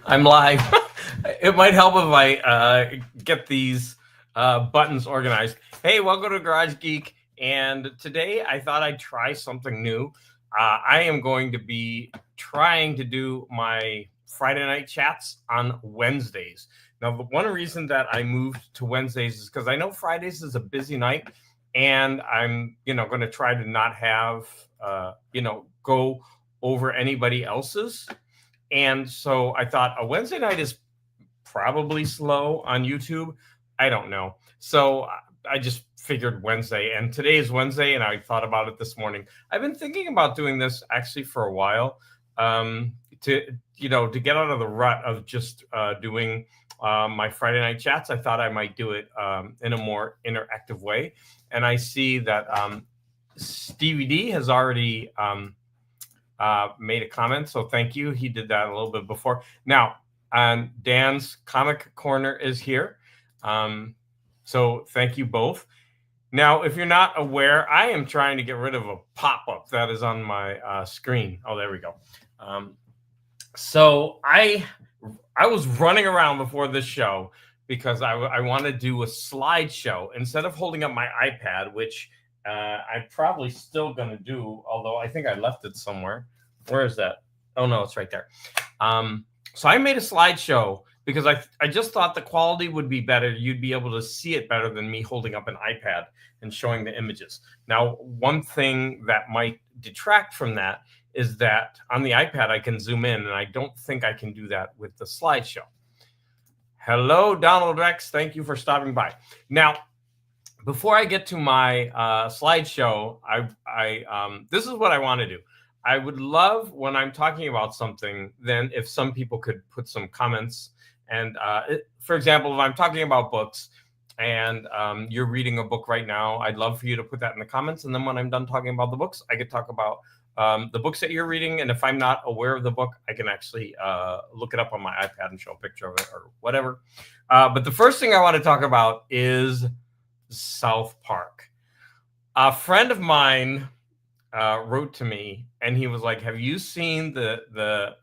I'm live. It might help if I get these buttons organized. Hey, welcome to Garage Geek. And today I thought I'd try something new. I am going to be trying to do my Friday night chats on Wednesdays. Now, the one reason that I moved to Wednesdays is because I know Fridays is a busy night, and I'm, going to try to not have, go over anybody else's. And so I thought a Wednesday night is probably slow on YouTube. I don't know. So I just figured Wednesday, and today is Wednesday, and I thought about it this morning. I've been thinking about doing this actually for a while, to get out of the rut of just doing my Friday night chats. I thought I might do it in a more interactive way, and I see that Stevie D has already made a comment, so thank you. He did that a little bit before. Now, Dan's Comic Corner is here, so thank you both. Now, if you're not aware, I am trying to get rid of a pop-up that is on my screen. Oh, there we go. So I was running around before this show because I want to do a slideshow instead of holding up my iPad, which I'm probably still going to do, although I think I left it somewhere. Where is that? Oh, no, it's right there. So I made a slideshow because I just thought the quality would be better. You'd be able to see it better than me holding up an iPad and showing the images. Now, one thing that might detract from that is that on the iPad, I can zoom in, and I don't think I can do that with the slideshow. Hello, Donald Rex. Thank you for stopping by. Now, before I get to my slideshow, this is what I want to do. I would love when I'm talking about something, then if some people could put some comments. And for example, if I'm talking about books and you're reading a book right now, I'd love for you to put that in the comments. And then when I'm done talking about the books, I could talk about the books that you're reading. And if I'm not aware of the book, I can actually look it up on my iPad and show a picture of it or whatever. But the first thing I want to talk about is South Park. A friend of mine wrote to me, and he was like, have you seen the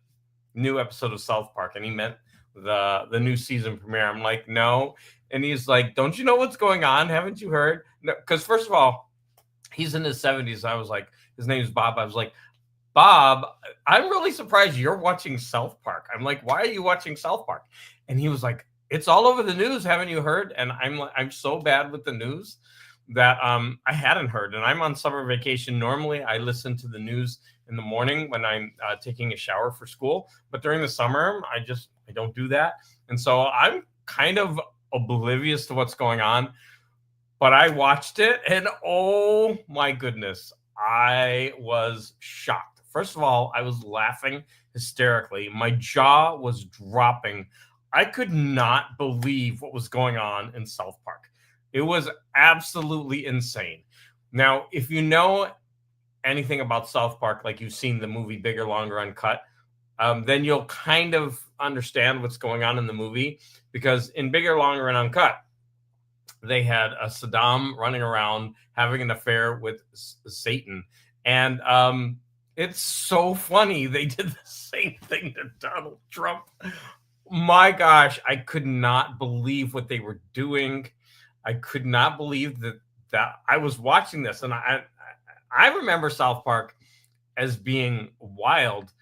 new episode of South Park? And he meant the new season premiere. I'm like, no. And he's like, don't you know what's going on? Haven't you heard? No, because first of all, he's in his 70s. I was like, his name's Bob. I was like, Bob, I'm really surprised you're watching South Park. I'm like, why are you watching South Park? And he was like, it's all over the news. Haven't you heard? And I'm so bad with the news that I hadn't heard. And I'm on summer vacation. Normally, I listen to the news in the morning when I'm taking a shower for school. But during the summer, I don't do that. And so I'm kind of oblivious to what's going on. But I watched it, and oh my goodness, I was shocked. First of all, I was laughing hysterically. My jaw was dropping. I could not believe what was going on in South Park. It was absolutely insane. Now, if you know anything about South Park, like you've seen the movie Bigger, Longer, Uncut, then you'll kind of understand what's going on in the movie, because in Bigger, Longer, and Uncut, they had a Saddam running around having an affair with Satan. And it's so funny. They did the same thing to Donald Trump. My gosh, I could not believe what they were doing. I could not believe that I was watching this. And I remember South Park as being wild,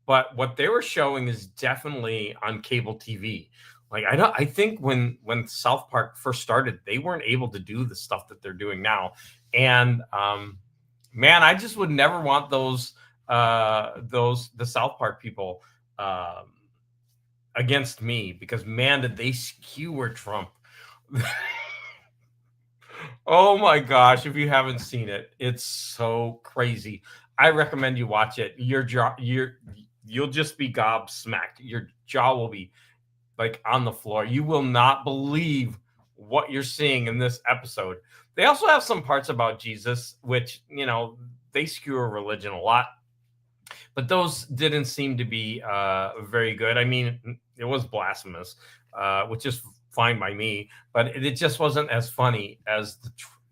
but what they were showing is definitely on cable TV. Like, I think when South Park first started, they weren't able to do the stuff that they're doing now. And man, I just would never want the South Park people against me, because man, did they skewer Trump. Oh my gosh, if you haven't seen it, it's so crazy. I recommend you watch it. You'll just be gobsmacked. Your jaw will be like on the floor. You will not believe what you're seeing in this episode. They also have some parts about Jesus, which, they skewer religion a lot, but those didn't seem to be very good. I mean, it was blasphemous, which is fine by me, but it just wasn't as funny as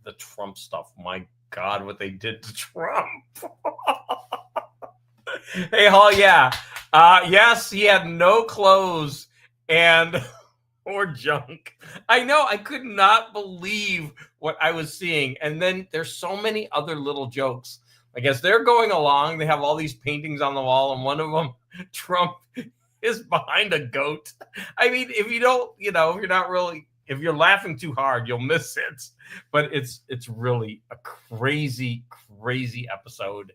the Trump stuff. My God, what they did to Trump. Hey, Hall, yeah. Yes, he had no clothes and or junk. I know. I could not believe what I was seeing. And then there's so many other little jokes. I guess they're going along. They have all these paintings on the wall, and one of them, Trump, is behind a goat. I mean, if you don't, if you're not really, if you're laughing too hard, you'll miss it. But it's really a crazy, crazy episode.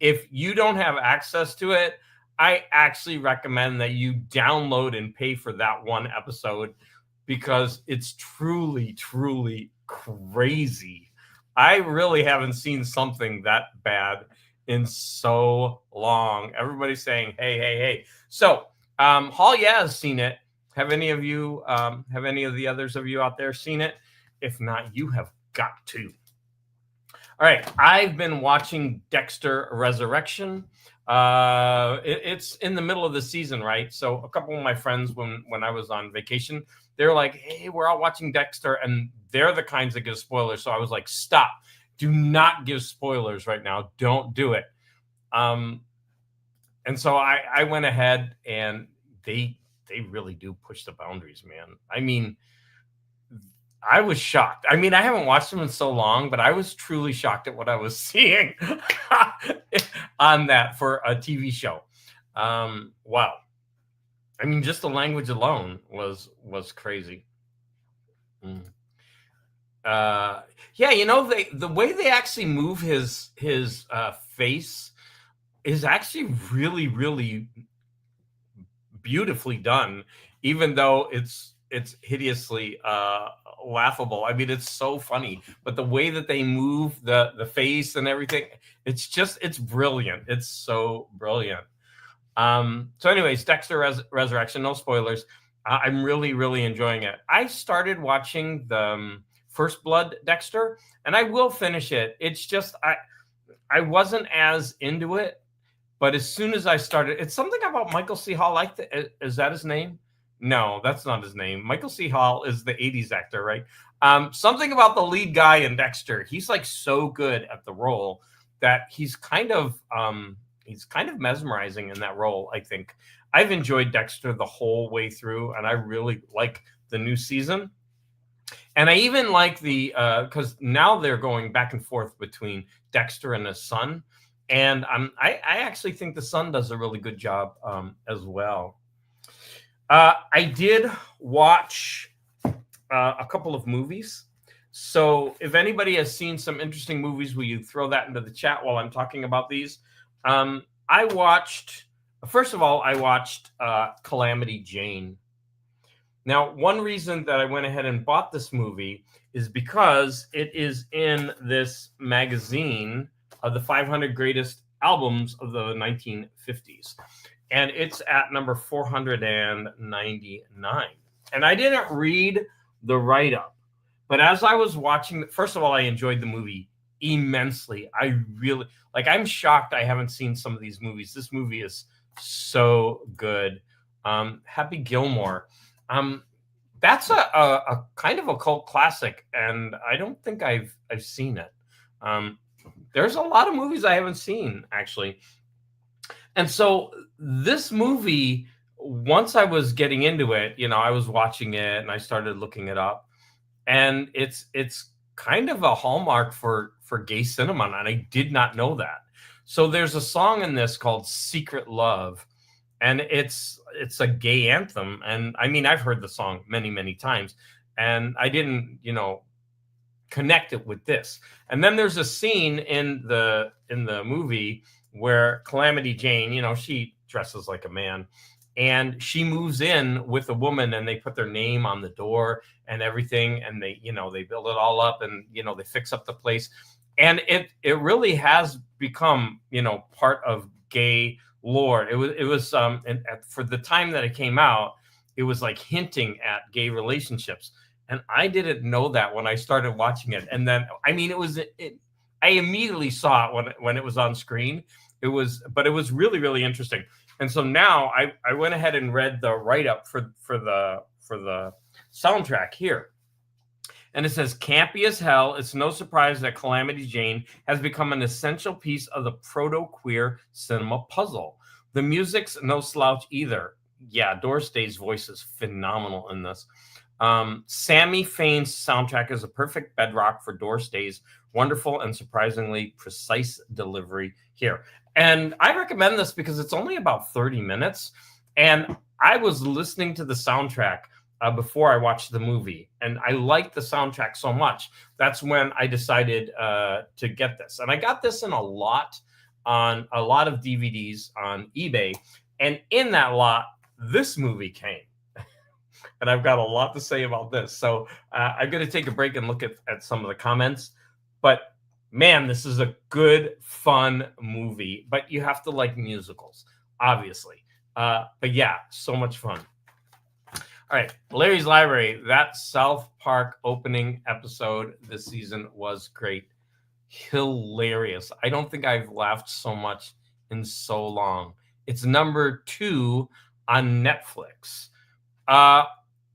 If you don't have access to it, I actually recommend that you download and pay for that one episode because it's truly, truly crazy. I really haven't seen something that bad in so long. Everybody's saying, hey, hey, hey. So, Hall, has seen it. Have any of the others of you out there seen it? If not, you have got to. All right, I've been watching Dexter Resurrection. It's in the middle of the season, right? So a couple of my friends, when I was on vacation, they're like, "Hey, we're all watching Dexter," and they're the kinds that give spoilers. So I was like, "Stop! Do not give spoilers right now. Don't do it." And so I went ahead, and they really do push the boundaries, man. I mean, I was shocked. I mean, I haven't watched them in so long, but I was truly shocked at what I was seeing on that for a TV show. Wow. I mean, just the language alone was crazy. Yeah, the way they actually move his face is actually really, really beautifully done, even though it's hideously laughable. I mean, it's so funny, but the way that they move the face and everything, it's brilliant. It's so brilliant. So anyways, Dexter Resurrection, no spoilers. I'm really, really enjoying it. I started watching the First Blood Dexter, and I will finish it. It's just I wasn't as into it, but as soon as I started, it's something about Michael C. Hall. Is that his name? No, that's not his name. Michael C. Hall is the 80s actor, right? Something about the lead guy in Dexter. He's like so good at the role that he's kind of mesmerizing in that role, I think. I've enjoyed Dexter the whole way through, and I really like the new season. And I even like because now they're going back and forth between Dexter and his son. And I actually think the son does a really good job as well. I did watch a couple of movies. So if anybody has seen some interesting movies, will you throw that into the chat while I'm talking about these? First of all, I watched Calamity Jane. Now, one reason that I went ahead and bought this movie is because it is in this magazine of the 500 greatest albums of the 1950s. And it's at number 499. And I didn't read the write-up, but as I was watching, first of all, I enjoyed the movie immensely. I really, I'm shocked I haven't seen some of these movies. This movie is so good. Happy Gilmore. That's a kind of a cult classic, and I don't think I've seen it. There's a lot of movies I haven't seen, actually. And so this movie, once I was getting into it, I was watching it and I started looking it up, and it's kind of a hallmark for gay cinema, and I did not know that. So there's a song in this called Secret Love, and it's a gay anthem. And I mean, I've heard the song many, many times, and I didn't, connect it with this. And then there's a scene in the movie where Calamity Jane, she dresses like a man, and she moves in with a woman, and they put their name on the door and everything, and they build it all up, and they fix up the place, and it really has become part of gay lore. It was and for the time that it came out, it was like hinting at gay relationships. And I didn't know that when I started watching it. And then, I mean, I immediately saw it when it was on screen. But it was really, really interesting. And so now I went ahead and read the write-up for the soundtrack here. And it says, campy as hell, it's no surprise that Calamity Jane has become an essential piece of the proto-queer cinema puzzle. The music's no slouch either. Yeah, Doris Day's voice is phenomenal in this. Sammy Fain's soundtrack is a perfect bedrock for Doris Day's wonderful and surprisingly precise delivery here. And I recommend this because it's only about 30 minutes. And I was listening to the soundtrack before I watched the movie, and I liked the soundtrack so much. That's when I decided to get this. And I got this in on a lot of DVDs on eBay. And in that lot, this movie came. And I've got a lot to say about this. So I'm going to take a break and look at some of the comments. But man, this is a good, fun movie. But you have to like musicals, obviously. But yeah, so much fun. All right, Larry's Library. That South Park opening episode this season was great. Hilarious. I don't think I've laughed so much in so long. It's number 2 on Netflix.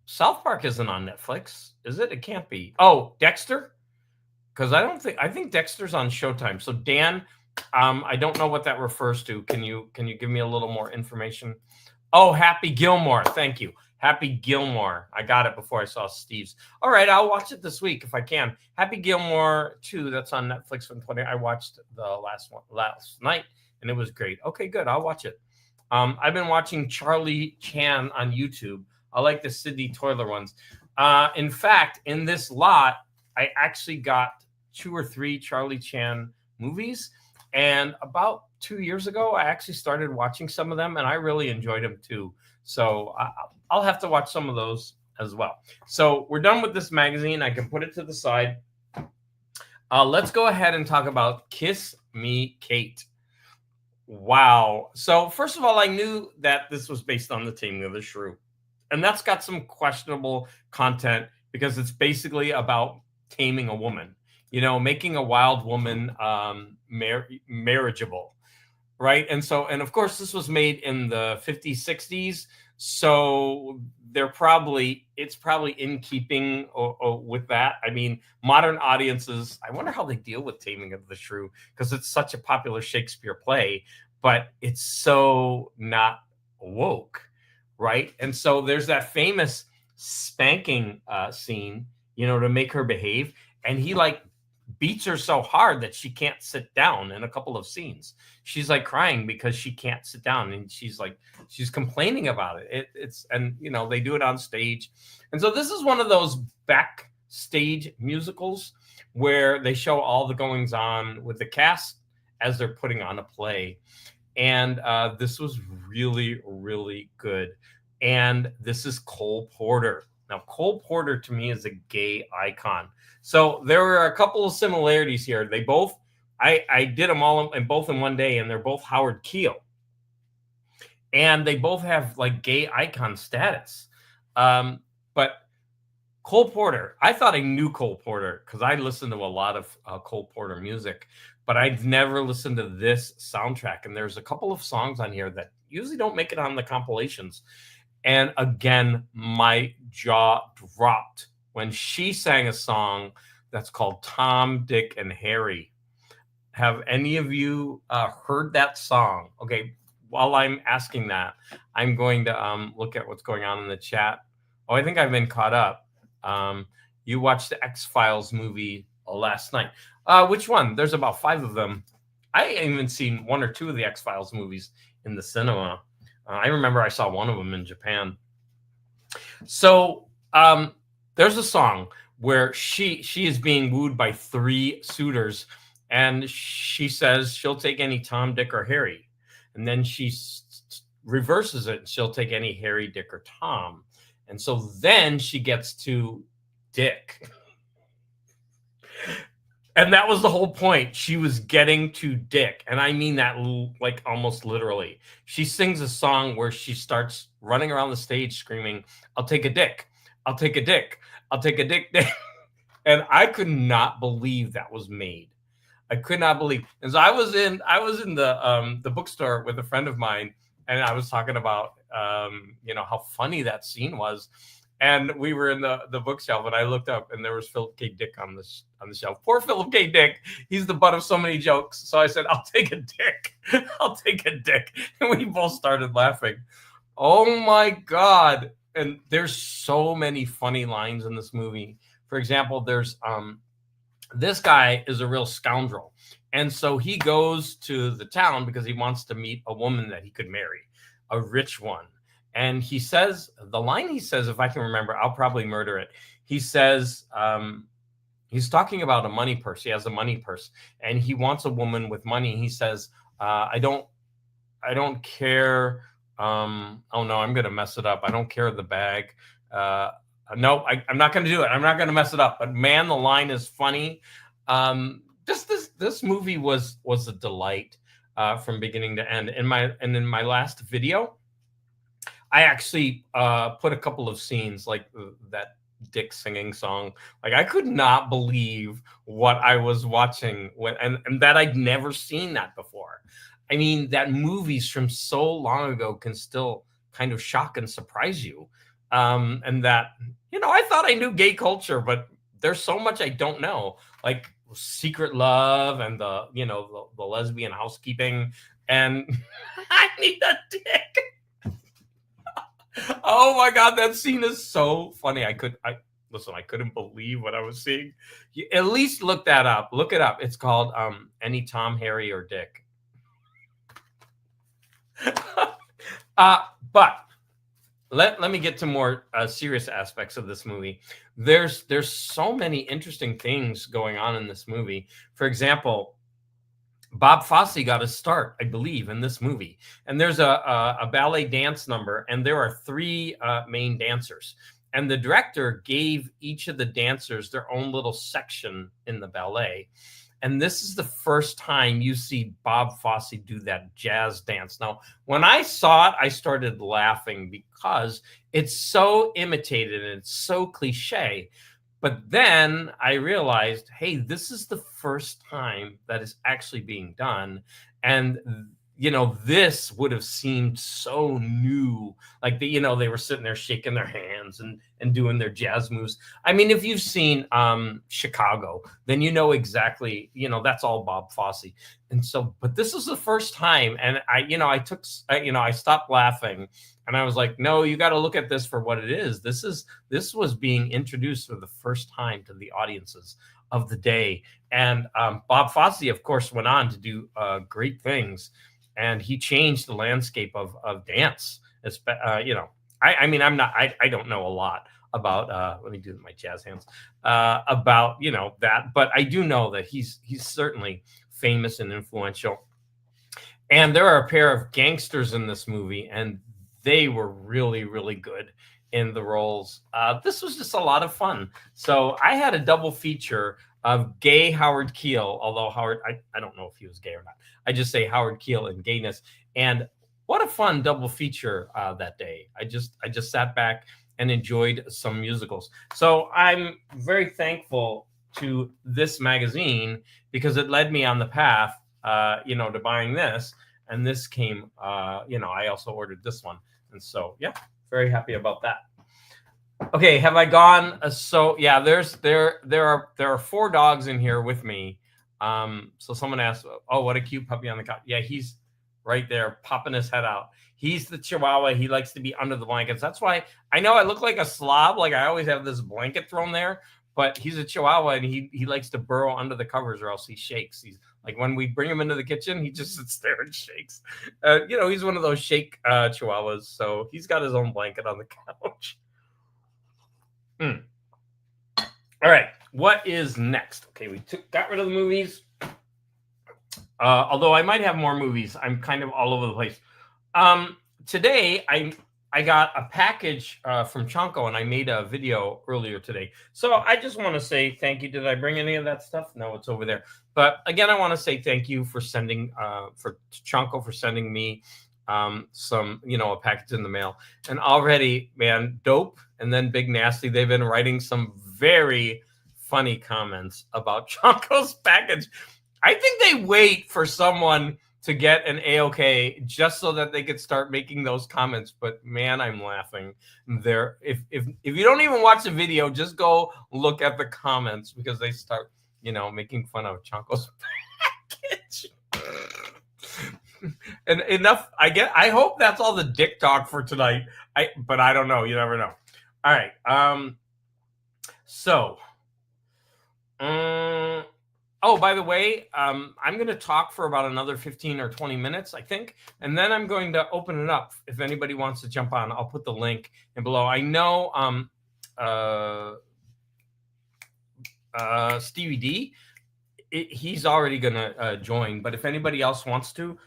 South Park isn't on Netflix, is it? It can't be. Oh, Dexter? Because I think Dexter's on Showtime. So Dan, I don't know what that refers to. Can you give me a little more information? Oh, Happy Gilmore. Thank you. Happy Gilmore. I got it before I saw Steve's. All right, I'll watch it this week if I can. Happy Gilmore 2, that's on Netflix from 20. I watched the last night, and it was great. Okay, good. I'll watch it. I've been watching Charlie Chan on YouTube. I like the Sydney Toiler ones. In fact, in this lot, I actually got 2 or 3 Charlie Chan movies. And about 2 years ago, I actually started watching some of them, and I really enjoyed them too. So I'll have to watch some of those as well. So we're done with this magazine. I can put it to the side. Let's go ahead and talk about Kiss Me, Kate. Wow. So first of all, I knew that this was based on The Taming of the Shrew. And that's got some questionable content because it's basically about taming a woman, making a wild woman marriageable, right? And of course, this was made in the 50s, 60s. So it's probably in keeping with that. I mean, modern audiences, I wonder how they deal with Taming of the Shrew because it's such a popular Shakespeare play, but it's so not woke. Right. And so there's that famous spanking scene, to make her behave. And he beats her so hard that she can't sit down in a couple of scenes. She's crying because she can't sit down. And she's complaining about it. They do it on stage. And so this is one of those backstage musicals where they show all the goings on with the cast as they're putting on a play. And this was really, really good. And this is Cole Porter. Now, Cole Porter to me is a gay icon. So there were a couple of similarities here. They both, I did them all in both in one day, and they're both Howard Keel. And they both have gay icon status. But Cole Porter, I thought I knew Cole Porter because I listened to a lot of Cole Porter music. But I've never listened to this soundtrack. And there's a couple of songs on here that usually don't make it on the compilations. And again, my jaw dropped when she sang a song that's called Tom, Dick, and Harry. Have any of you heard that song? Okay, while I'm asking that, I'm going to look at what's going on in the chat. Oh, I think I've been caught up. You watched the X-Files movie last night. Which one? There's about 5 of them. I ain't even seen 1 or 2 of the X-Files movies in the cinema. I remember I saw one of them in Japan. So there's a song where she is being wooed by 3 suitors, and she says she'll take any Tom, Dick, or Harry. And then she reverses it. She'll take any Harry, Dick, or Tom. And so then she gets to Dick. And that was the whole point. She was getting to Dick. And I mean that almost literally. She sings a song where she starts running around the stage screaming, "I'll take a dick. I'll take a dick. I'll take a dick." And I could not believe that was made. I could not believe. And so I was in the bookstore with a friend of mine, and I was talking about how funny that scene was. And we were in the bookshelf, and I looked up, and there was Philip K. Dick on the shelf. Poor Philip K. Dick. He's the butt of so many jokes. So I said, "I'll take a Dick. I'll take a Dick." And we both started laughing. Oh my God! And there's so many funny lines in this movie. For example, there's this guy is a real scoundrel, and so he goes to the town because he wants to meet a woman that he could marry, a rich one. And he says, the line he says, if I can remember, I'll probably murder it. He says, he's talking about a money purse. He has a money purse, and he wants a woman with money. He says, I don't care. Oh no, I'm gonna mess it up. I don't care the bag. No, I'm not gonna do it. I'm not gonna mess it up. But man, the line is funny. Just this movie was a delight from beginning to end. In my last video, I actually put a couple of scenes like that Dick singing song. Like, I could not believe what I was watching and that I'd never seen that before. I mean, that movies from so long ago can still kind of shock and surprise you. And that, I thought I knew gay culture, but there's so much I don't know. Like Secret Love and the lesbian housekeeping, and I need a dick. Oh my God, that scene is so funny. I couldn't believe what I was seeing. You at least look that up. Look it up. It's called Any Tom, Harry, or Dick. But let me get to more serious aspects of this movie. There's so many interesting things going on in this movie. For example, Bob Fosse got a start, I believe, in this movie. And there's a ballet dance number, and there are three main dancers. And the director gave each of the dancers their own little section in the ballet. And this is the first time you see Bob Fosse do that jazz dance. Now, when I saw it, I started laughing because it's so imitated and it's so cliche. But then I realized, hey, this is the first time that is actually being done. And, this would have seemed so new. Like, they were sitting there shaking their hands and doing their jazz moves. I mean, if you've seen Chicago, then you know exactly, that's all Bob Fosse. And so, but this is the first time. And I stopped laughing. And I was like, no, you got to look at this for what it is. This was being introduced for the first time to the audiences of the day. And Bob Fosse, of course, went on to do great things. And he changed the landscape of dance. I don't know a lot about, let me do my jazz hands, about, that. But I do know that he's certainly famous and influential. And there are a pair of gangsters in this movie, and they were really, really good in the roles. This was just a lot of fun. So I had a double feature of gay Howard Keel, although Howard, I don't know if he was gay or not. I just say Howard Keel and gayness. And what a fun double feature that day. I just sat back and enjoyed some musicals. So I'm very thankful to this magazine because it led me on the path, to buying this. And this came, I also ordered this one. And so, yeah, very happy about that. Okay, have I gone? So yeah, there are 4 dogs in here with me. So someone asked, "Oh, what a cute puppy on the couch." Yeah, he's right there, popping his head out. He's the Chihuahua. He likes to be under the blankets. That's why I know I look like a slob. Like, I always have this blanket thrown there, but he's a Chihuahua, and he likes to burrow under the covers, or else he shakes. He's like, when we bring him into the kitchen, he just sits there and shakes. He's one of those shake Chihuahuas. So he's got his own blanket on the couch. All right, what is next? Okay, we got rid of the movies. Although I might have more movies. I'm kind of all over the place. Today, I got a package from Chonko, and I made a video earlier today. So I just want to say thank you. Did I bring any of that stuff? No, it's over there. But again, I want to say thank you for sending, for Chonko for sending me some, a package in the mail. And already, man, Dope and then Big Nasty, they've been writing some very funny comments about Chonko's package. I think they wait for someone to get an A-OK just so that they could start making those comments. But man, I'm laughing there. If you don't even watch the video, just go look at the comments because they start, making fun of Chonko's package. And enough. I hope that's all the dick talk for tonight. But I don't know. You never know. All right. Oh, by the way, I'm going to talk for about another 15 or 20 minutes, I think. And then I'm going to open it up. If anybody wants to jump on, I'll put the link in below. I know Stevie D, he's already going to join. But if anybody else wants to,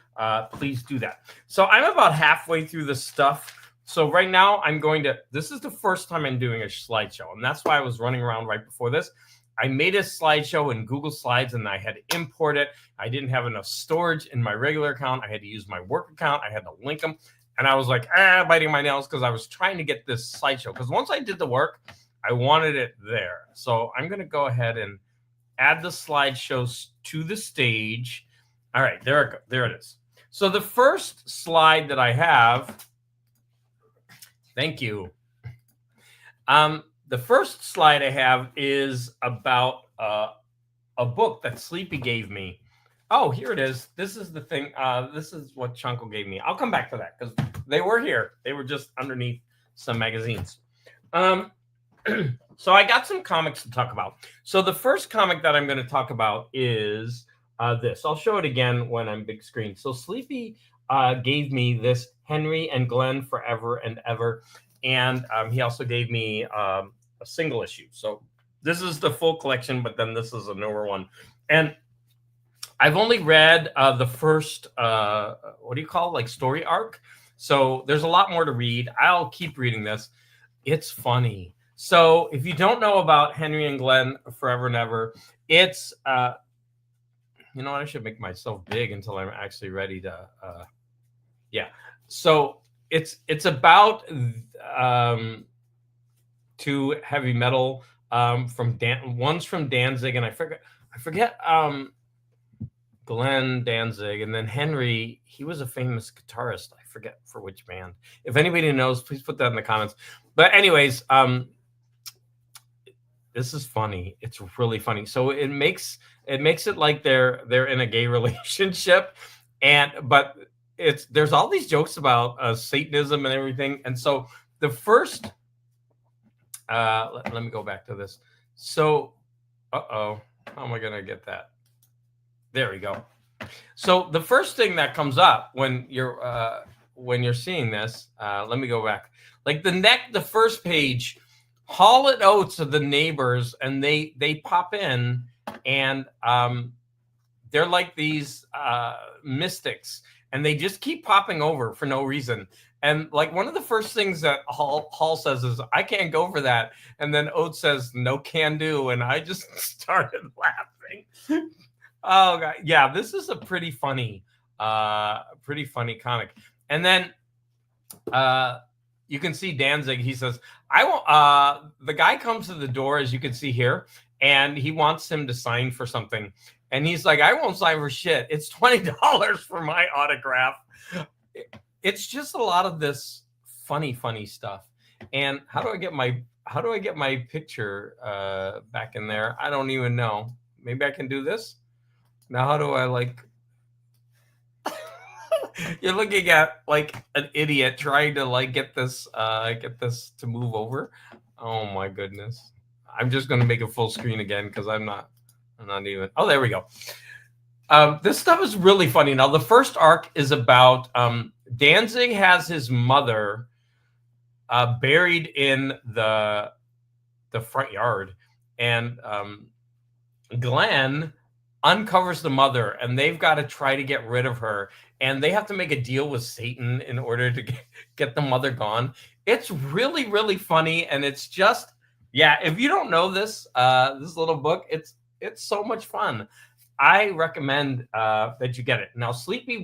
please do that. So I'm about halfway through this stuff. So right now this is the first time I'm doing a slideshow. And that's why I was running around right before this. I made a slideshow in Google Slides and I had to import it. I didn't have enough storage in my regular account. I had to use my work account. I had to link them. And I was like, biting my nails because I was trying to get this slideshow. Because once I did the work, I wanted it there. So I'm going to go ahead and add the slideshows to the stage. All right, there it is. So the first slide that I have, thank you. The first slide I have is about a book that Sleepy gave me. Oh, here it is. This is the thing. This is what Chonko gave me. I'll come back to that because they were here. They were just underneath some magazines. So I got some comics to talk about. So the first comic that I'm going to talk about is this. I'll show it again when I'm big screen. So Sleepy gave me this Henry and Glenn Forever and Ever. And he also gave me a single issue. So this is the full collection, but then this is a newer one. And I've only read the first, story arc. So there's a lot more to read. I'll keep reading this. It's funny. So if you don't know about Henry and Glenn Forever and Ever, it's, you know what? I should make myself big until I'm actually ready to, So it's about two heavy metal one's from Danzig, and I forget Glenn Danzig, and then Henry, he was a famous guitarist. I forget for which band. If anybody knows, please put that in the comments. But anyways, this is funny. It's really funny. So it makes it like they're in a gay relationship, but there's all these jokes about Satanism and everything. And so the first, let me go back to this. So, how am I going to get that? There we go. So the first thing that comes up when you're seeing this, let me go back. Like the first page, Hall and Oates are the neighbors, and they pop in, and they're like these mystics. And they just keep popping over for no reason. And like one of the first things that Hall says is, I can't go for that. And then Oates says, no can do. And I just started laughing. Oh, God. Yeah, this is a pretty funny comic. And then you can see Danzig. He says, I won't. The guy comes to the door, as you can see here, and he wants him to sign for something. And he's like, I won't sign for shit. It's $20 for my autograph. It's just a lot of this funny stuff. And how do I get my picture back in there? I don't even know. Maybe I can do this. Now, how do I You're looking at like an idiot trying to get this to move over. Oh my goodness. I'm just going to make it full screen again because I'm not even. Oh, there we go. This stuff is really funny. Now, the first arc is about Danzig has his mother buried in the front yard, and Glenn uncovers the mother, and they've got to try to get rid of her, and they have to make a deal with Satan in order to get the mother gone. It's really, really funny, and it's just, if you don't know this little book, it's so much fun. I recommend that you get it. Now, Sleepy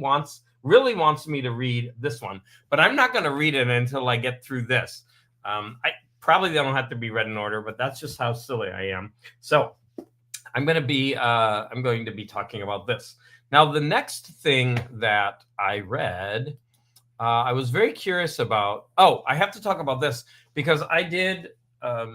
really wants me to read this one, but I'm not going to read it until I get through this. I probably don't have to be read in order, but that's just how silly I am. So I'm going to be talking about this. Now, the next thing that I read, I was very curious about. Oh, I have to talk about this because I did a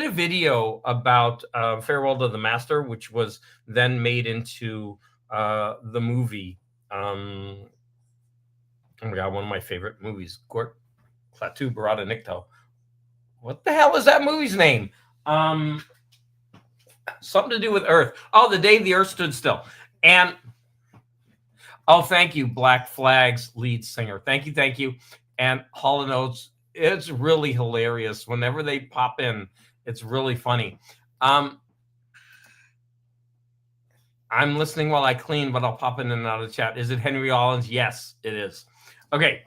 video about Farewell to the Master, which was then made into the movie. Oh my God, one of my favorite movies, Gort Klaatu Barada Nikto. What the hell is that movie's name? Something to do with Earth. Oh, The Day the Earth Stood Still. And oh, thank you, Black Flag's lead singer. Thank you, thank you. And Hall & Oates, it's really hilarious. Whenever they pop in, it's really funny. I'm listening while I clean, but I'll pop in and out of the chat. Is it Henry Rollins? Yes, it is. Okay.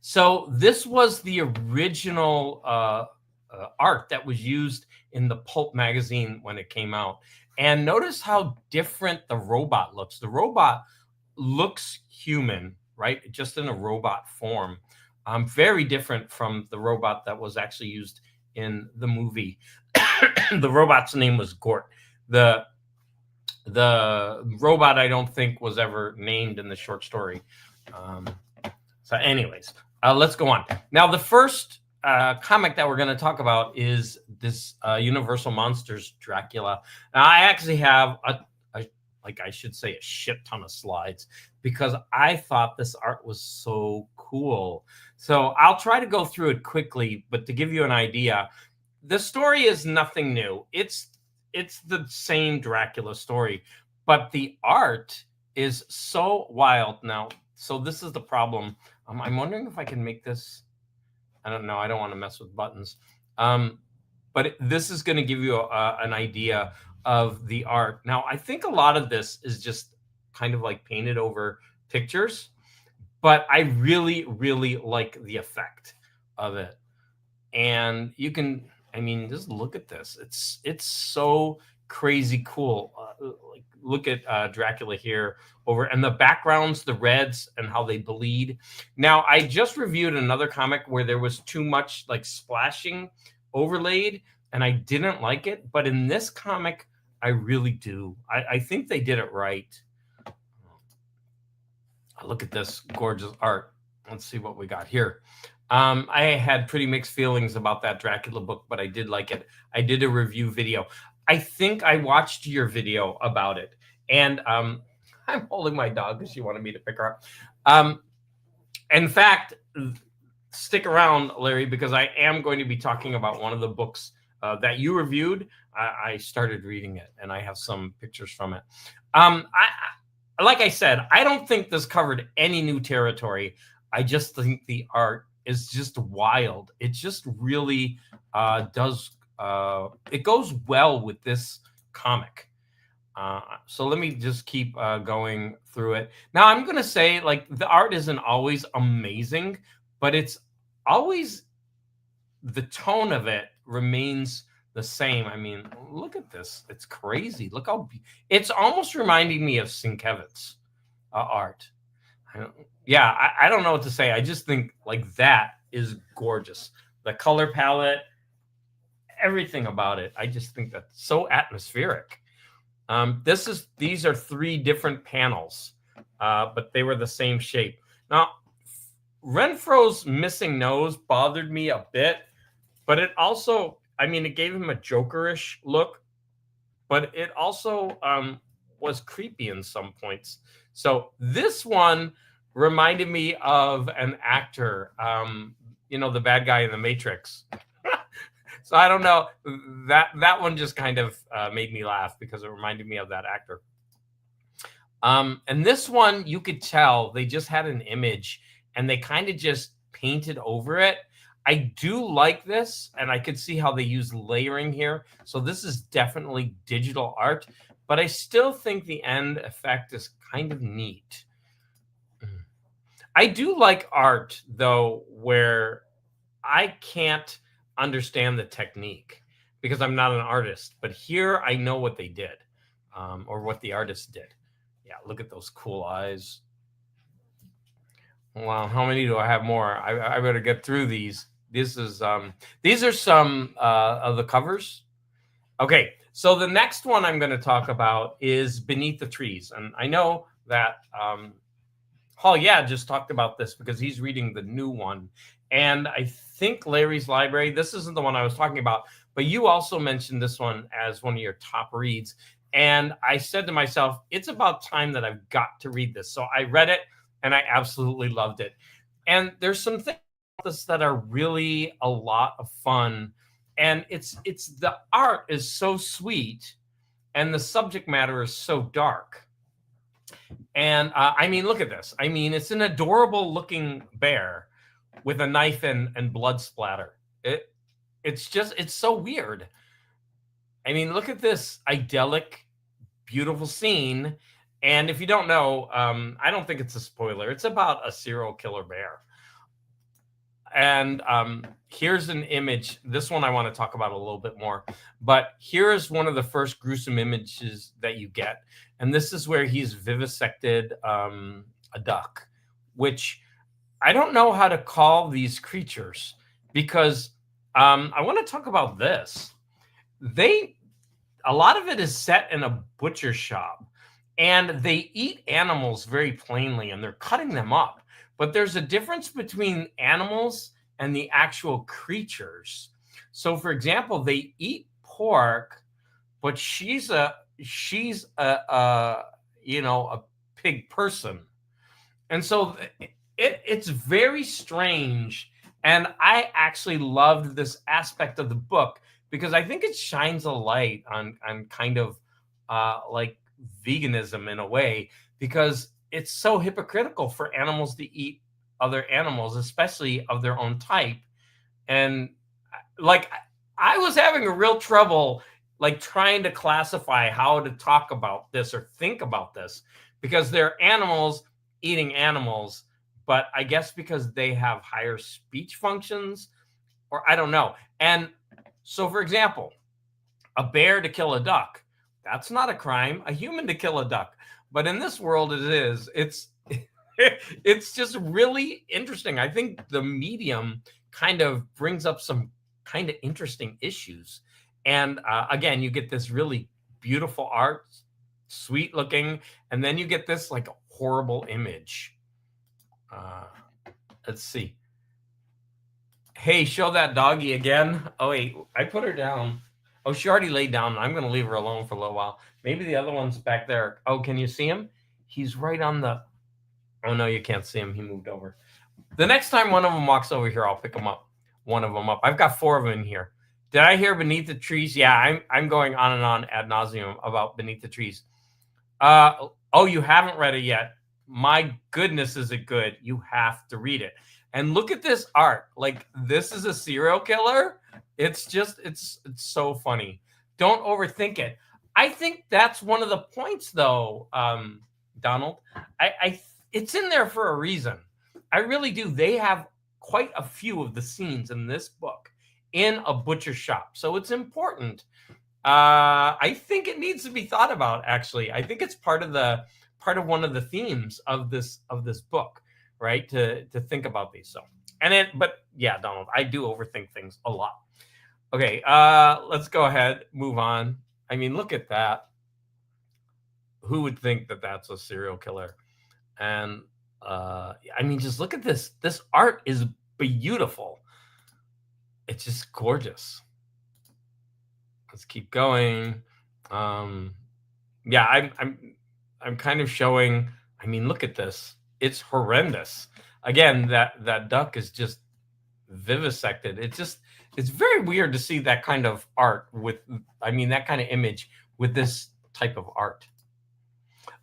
So this was the original art that was used in the Pulp magazine when it came out. And notice how different the robot looks. The robot looks human, right? Just in a robot form. Very different from the robot that was actually used in the movie. The robot's name was Gort. The robot, I don't think, was ever named in the short story. So anyways, let's go on. Now, the first comic that we're going to talk about is this Universal Monsters Dracula. Now, I actually have I should say a shit ton of slides because I thought this art was so cool. So I'll try to go through it quickly, but to give you an idea, the story is nothing new. It's the same Dracula story, but the art is so wild now. So this is the problem. I'm wondering if I can make this. I don't know. I don't want to mess with buttons. But this is going to give you an idea of the art. Now, I think a lot of this is just kind of like painted over pictures, but I really, really like the effect of it. And you can, I mean, just look at this. It's so crazy cool. Like, look at Dracula here over, and the backgrounds, the reds, and how they bleed. Now, I just reviewed another comic where there was too much like splashing overlaid, and I didn't like it. But in this comic, I really do. I think they did it right. Look at this gorgeous art. Let's see what we got here. I had pretty mixed feelings about that Dracula book, but I did like it. I did a review video. I think I watched your video about it. And I'm holding my dog because she wanted me to pick her up. In fact, stick around, Larry, because I am going to be talking about one of the books that you reviewed. I started reading it, and I have some pictures from it. Like I said, I don't think this covered any new territory. I just think the art is just wild. It just really does. It goes well with this comic. So let me just keep going through it. Now, I'm going to say, like, the art isn't always amazing, but it's always, the tone of it remains the same. I mean, look at this. It's crazy. Look how it's almost reminding me of Sienkiewicz's art. I don't know what to say. I just think like that is gorgeous. The color palette, everything about it. I just think that's so atmospheric. These are 3 different panels, but they were the same shape. Now, Renfro's missing nose bothered me a bit, but it also, I mean, it gave him a Jokerish look, but it also was creepy in some points. So this one reminded me of an actor, the bad guy in The Matrix. So I don't know, that one just kind of made me laugh because it reminded me of that actor. And this one, you could tell they just had an image and they kind of just painted over it. I do like this, and I could see how they use layering here. So this is definitely digital art, but I still think the end effect is kind of neat. I do like art, though, where I can't understand the technique because I'm not an artist. But here I know what they did, or what the artist did. Yeah, look at those cool eyes. Wow, how many do I have more? I better get through these. These are some of the covers. Okay, so the next one I'm going to talk about is Beneath the Trees. And I know that just talked about this because he's reading the new one. And I think Larry's Library, this isn't the one I was talking about, but you also mentioned this one as one of your top reads. And I said to myself, it's about time that I've got to read this. So I read it and I absolutely loved it. And there's some things about this that are really a lot of fun. And it's the art is so sweet and the subject matter is so dark. And I mean, look at this. I mean, it's an adorable looking bear with a knife and blood splatter. It's so weird. I mean, look at this idyllic, beautiful scene. And if you don't know, I don't think it's a spoiler. It's about a serial killer bear. And here's an image. This one I want to talk about a little bit more. But here's one of the first gruesome images that you get. And this is where he's vivisected a duck, which I don't know how to call these creatures because I want to talk about this. A lot of it is set in a butcher shop and they eat animals very plainly and they're cutting them up. But there's a difference between animals and the actual creatures. So, for example, they eat pork, but she's a pig person, and so it's very strange. And I actually loved this aspect of the book because I think it shines a light on kind of like veganism in a way, because it's so hypocritical for animals to eat other animals, especially of their own type. And like I was having a real trouble like trying to classify how to talk about this or think about this because they're animals eating animals, but I guess because they have higher speech functions or I don't know. And so, for example, a bear to kill a duck, that's not a crime. A human to kill a duck. But in this world, it is. It's just really interesting. I think the medium kind of brings up some kind of interesting issues. And again, you get this really beautiful art, sweet looking, and then you get this like horrible image. Let's see. Hey, show that doggy again. Oh, wait, I put her down. Oh, she already laid down. I'm going to leave her alone for a little while. Maybe the other one's back there. Oh, can you see him? He's right on the... Oh, no, you can't see him. He moved over. The next time one of them walks over here, I'll pick him up. One of them up. I've got 4 of them in here. Did I hear Beneath the Trees? Yeah, I'm going on and on ad nauseum about Beneath the Trees. Oh, you haven't read it yet. My goodness, is it good? You have to read it. And look at this art. Like, this is a serial killer. It's so funny. Don't overthink it. I think that's one of the points, though, Donald. It's in there for a reason. I really do. They have quite a few of the scenes in this book in a butcher shop, so it's important. I think it needs to be thought about. Actually, I think it's part of one of the themes of this book, right? To think about these. So, but yeah, Donald, I do overthink things a lot. Okay, let's go ahead, move on. I mean, look at that. Who would think that that's a serial killer? And I mean, just look at this. This art is beautiful. It's just gorgeous. Let's keep going. Yeah, I'm kind of showing. I mean, look at this. It's horrendous. Again, that duck is just vivisected. It's very weird to see that kind of art that kind of image with this type of art.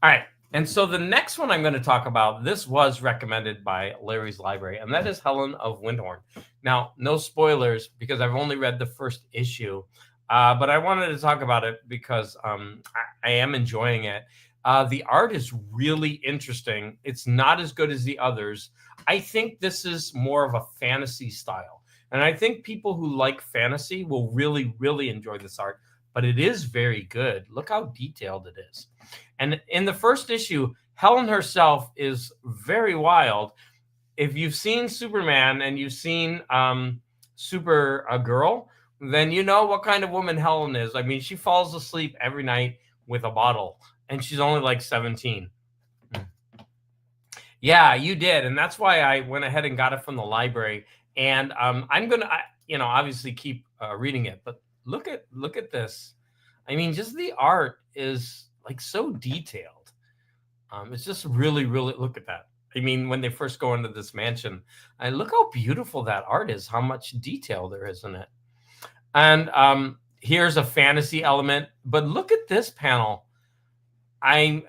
All right. And so the next one I'm going to talk about, this was recommended by Larry's Library, and that is Helen of Windhorn. Now, no spoilers because I've only read the first issue, but I wanted to talk about it because I am enjoying it. The art is really interesting. It's not as good as the others. I think this is more of a fantasy style. And I think people who like fantasy will really, really enjoy this art. But it is very good. Look how detailed it is. And in the first issue, Helen herself is very wild. If you've seen Superman and you've seen Supergirl, then you know what kind of woman Helen is. I mean, she falls asleep every night with a bottle, and she's only like 17. Yeah, you did, and that's why I went ahead and got it from the library. And I'm gonna, obviously keep reading it. But look at this. I mean, just the art is like so detailed. It's just really, really look at that. I mean, when they first go into this mansion, and look how beautiful that art is. How much detail there is in it. And here's a fantasy element, but look at this panel. I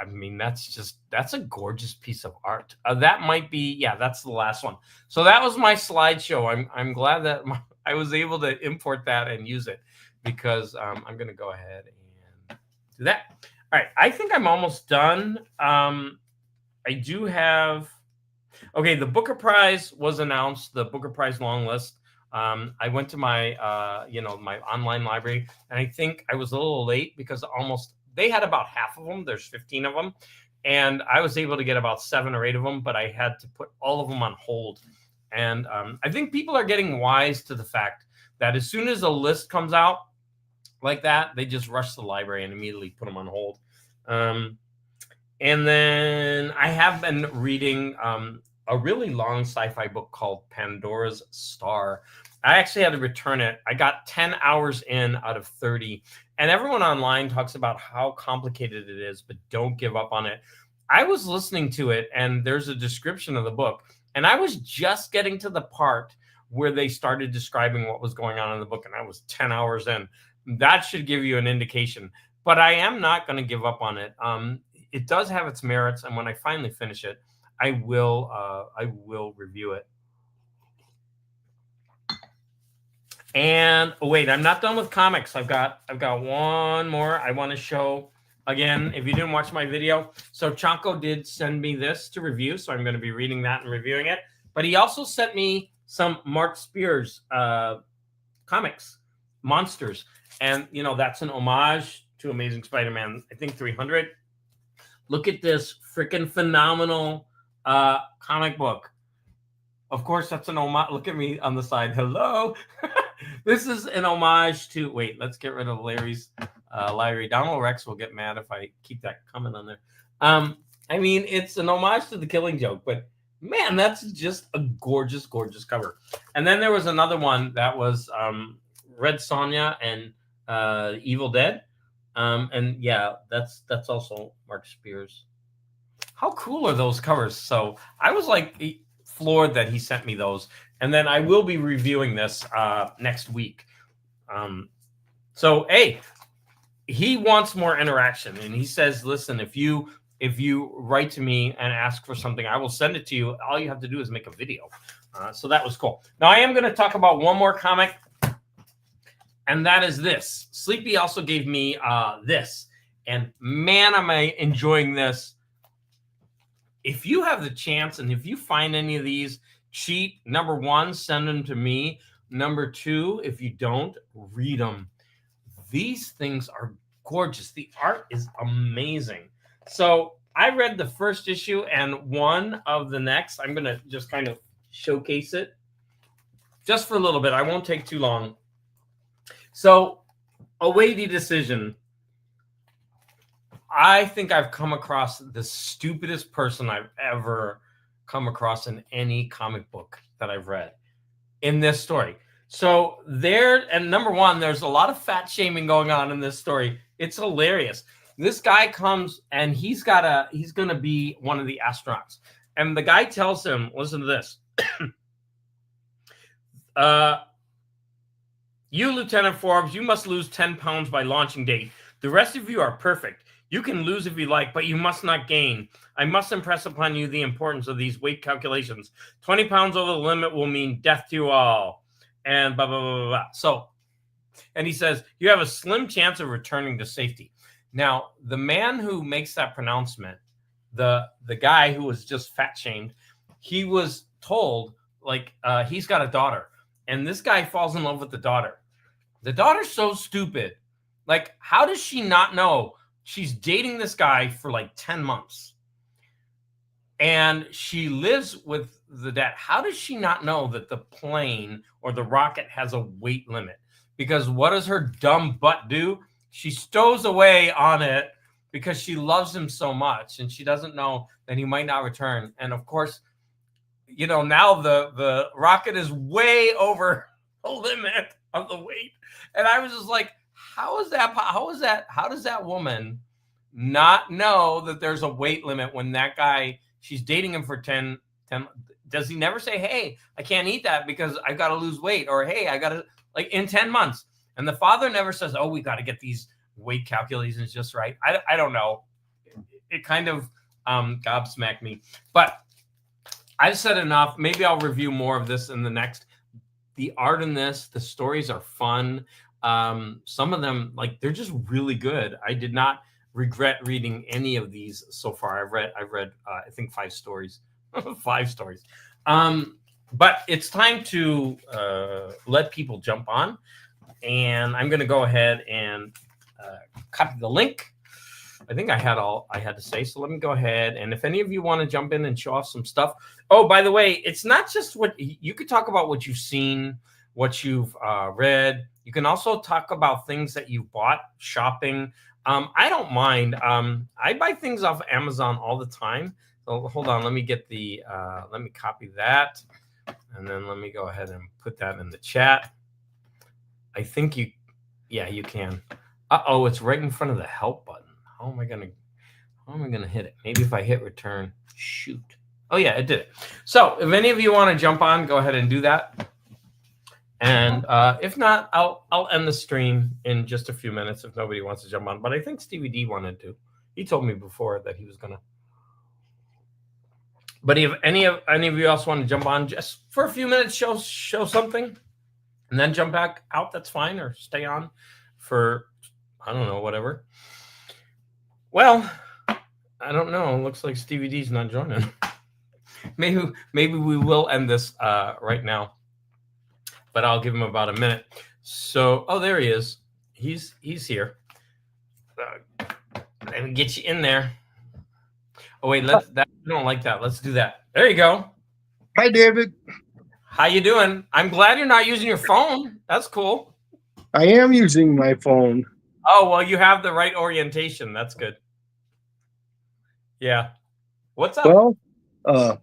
mean, that's a gorgeous piece of art. That might be, yeah, that's the last one. So that was my slideshow. I'm glad that I was able to import that and use it, because I'm going to go ahead and do that. All right, I think I'm almost done. I do have, okay, the Booker Prize was announced, the Booker Prize long list. I went to my, my online library, and I think I was a little late because they had about half of them. There's 15 of them. And I was able to get about 7 or 8 of them, but I had to put all of them on hold. And I think people are getting wise to the fact that as soon as a list comes out like that, they just rush to the library and immediately put them on hold. And then I have been reading a really long sci-fi book called Pandora's Star. I actually had to return it. I got 10 hours in out of 30. And everyone online talks about how complicated it is, but don't give up on it. I was listening to it, and there's a description of the book, and I was just getting to the part where they started describing what was going on in the book, and I was 10 hours in. That should give you an indication. But I am not going to give up on it. It does have its merits, and when I finally finish it, I will review it. And wait, I'm not done with comics. I've got one more I want to show. Again, if you didn't watch my video, so Chanko did send me this to review, so I'm going to be reading that and reviewing it. But he also sent me some Mark Spears comics, Monsters, and that's an homage to Amazing Spider-Man, I think 300. Look at this freaking phenomenal comic book. Of course, that's an homage. Look at me on the side. Hello. This is an homage to, wait, let's get rid of Larry's Donald Rex will get mad if I keep that comment on there. I mean, it's an homage to The Killing Joke, but man, that's just a gorgeous, gorgeous cover. And then there was another one that was Red Sonja and Evil Dead. And yeah, that's also Mark Spears. How cool are those covers? So I was like floored that he sent me those. And then I will be reviewing this next week. So, hey, he wants more interaction. And he says, listen, if you write to me and ask for something, I will send it to you. All you have to do is make a video. So that was cool. Now, I am going to talk about one more comic, and that is this. Sleepy also gave me this. And, man, am I enjoying this. If you have the chance and if you find any of these cheap, number one, send them to me. Number two, if you don't, read them. These things are gorgeous. The art is amazing. So I read the first issue and one of the next. I'm going to just kind of showcase it just for a little bit. I won't take too long. So, A Weighty Decision. I think I've come across the stupidest person I've ever come across in any comic book that I've read in this story. So and number one, there's a lot of fat shaming going on in this story. It's hilarious. This guy comes and he's going to be one of the astronauts. And the guy tells him, listen to this. You, Lieutenant Forbes, you must lose 10 pounds by launching date. The rest of you are perfect. You can lose if you like, but you must not gain. I must impress upon you the importance of these weight calculations. 20 pounds over the limit will mean death to you all. And blah, blah, blah, blah, blah. So, and he says, you have a slim chance of returning to safety. Now, the man who makes that pronouncement, the guy who was just fat shamed, he was told, he's got a daughter. And this guy falls in love with the daughter. The daughter's so stupid. Like, how does she not know? She's dating this guy for like 10 months. And she lives with the dad. How does she not know that the plane or the rocket has a weight limit? because what does her dumb butt do? She stows away on it because she loves him so much, and she doesn't know that he might not return. And of course, now the rocket is way over the limit of the weight, and I was just like, how is that? How is that? How does that woman not know that there's a weight limit when that guy, she's dating him for 10? Does he never say, hey, I can't eat that because I got to lose weight, or hey, I got to, like, in 10 months? And the father never says, oh, we got to get these weight calculations just right. I don't know. It kind of gobsmacked me, but I've said enough. Maybe I'll review more of this in the next. The art in this, the stories are fun. Some of them, like, they're just really good. I did not regret reading any of these so far. I've read I think 5 stories. 5 stories. But it's time to let people jump on, and I'm going to go ahead and copy the link. I think I had all I had to say, so let me go ahead. And if any of you want to jump in and show off some stuff. Oh, by the way, it's not just what you could talk about, what you've seen, what you've read. You can also talk about things that you bought, shopping. I don't mind. I buy things off Amazon all the time. So hold on, let me get the let me copy that, and then let me go ahead and put that in the chat. I think you can. Uh-oh, it's right in front of the help button. How am I gonna hit it? Maybe if I hit return. Shoot. Oh yeah, it did it. So if any of you want to jump on, go ahead and do that. And if not, I'll end the stream in just a few minutes if nobody wants to jump on. But I think Stevie D wanted to. He told me before that he was gonna. But if any of you else want to jump on just for a few minutes, show something, and then jump back out, that's fine, or stay on for, I don't know, whatever. Well, I don't know. It looks like Stevie D's not joining. Maybe we will end this right now, but I'll give him about a minute. So, oh, there he is. He's here. Let me get you in there. Oh wait, I don't like that. Let's do that. There you go. Hi, David. How you doing? I'm glad you're not using your phone. That's cool. I am using my phone. Oh, well, you have the right orientation. That's good. Yeah. What's up? Well,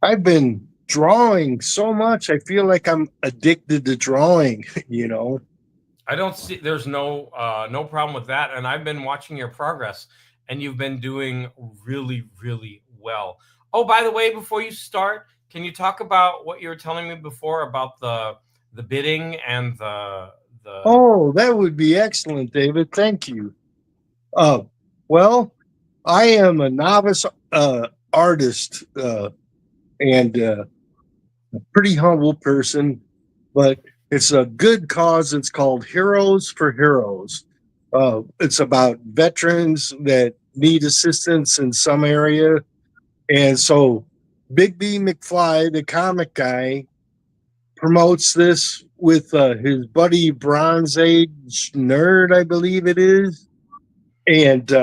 I've been drawing so much. I feel like I'm addicted to drawing, I don't see, there's no problem with that. And I've been watching your progress, and you've been doing really, really well. Oh, by the way, before you start, can you talk about what you were telling me before about the bidding and the Oh, that would be excellent, David. Thank you. Well, I am a novice artist and a pretty humble person, but it's a good cause. It's called Heroes for Heroes. It's about veterans that need assistance in some area. And so Big B McFly, the comic guy, promotes this with his buddy Bronze Age Nerd, I believe it is. And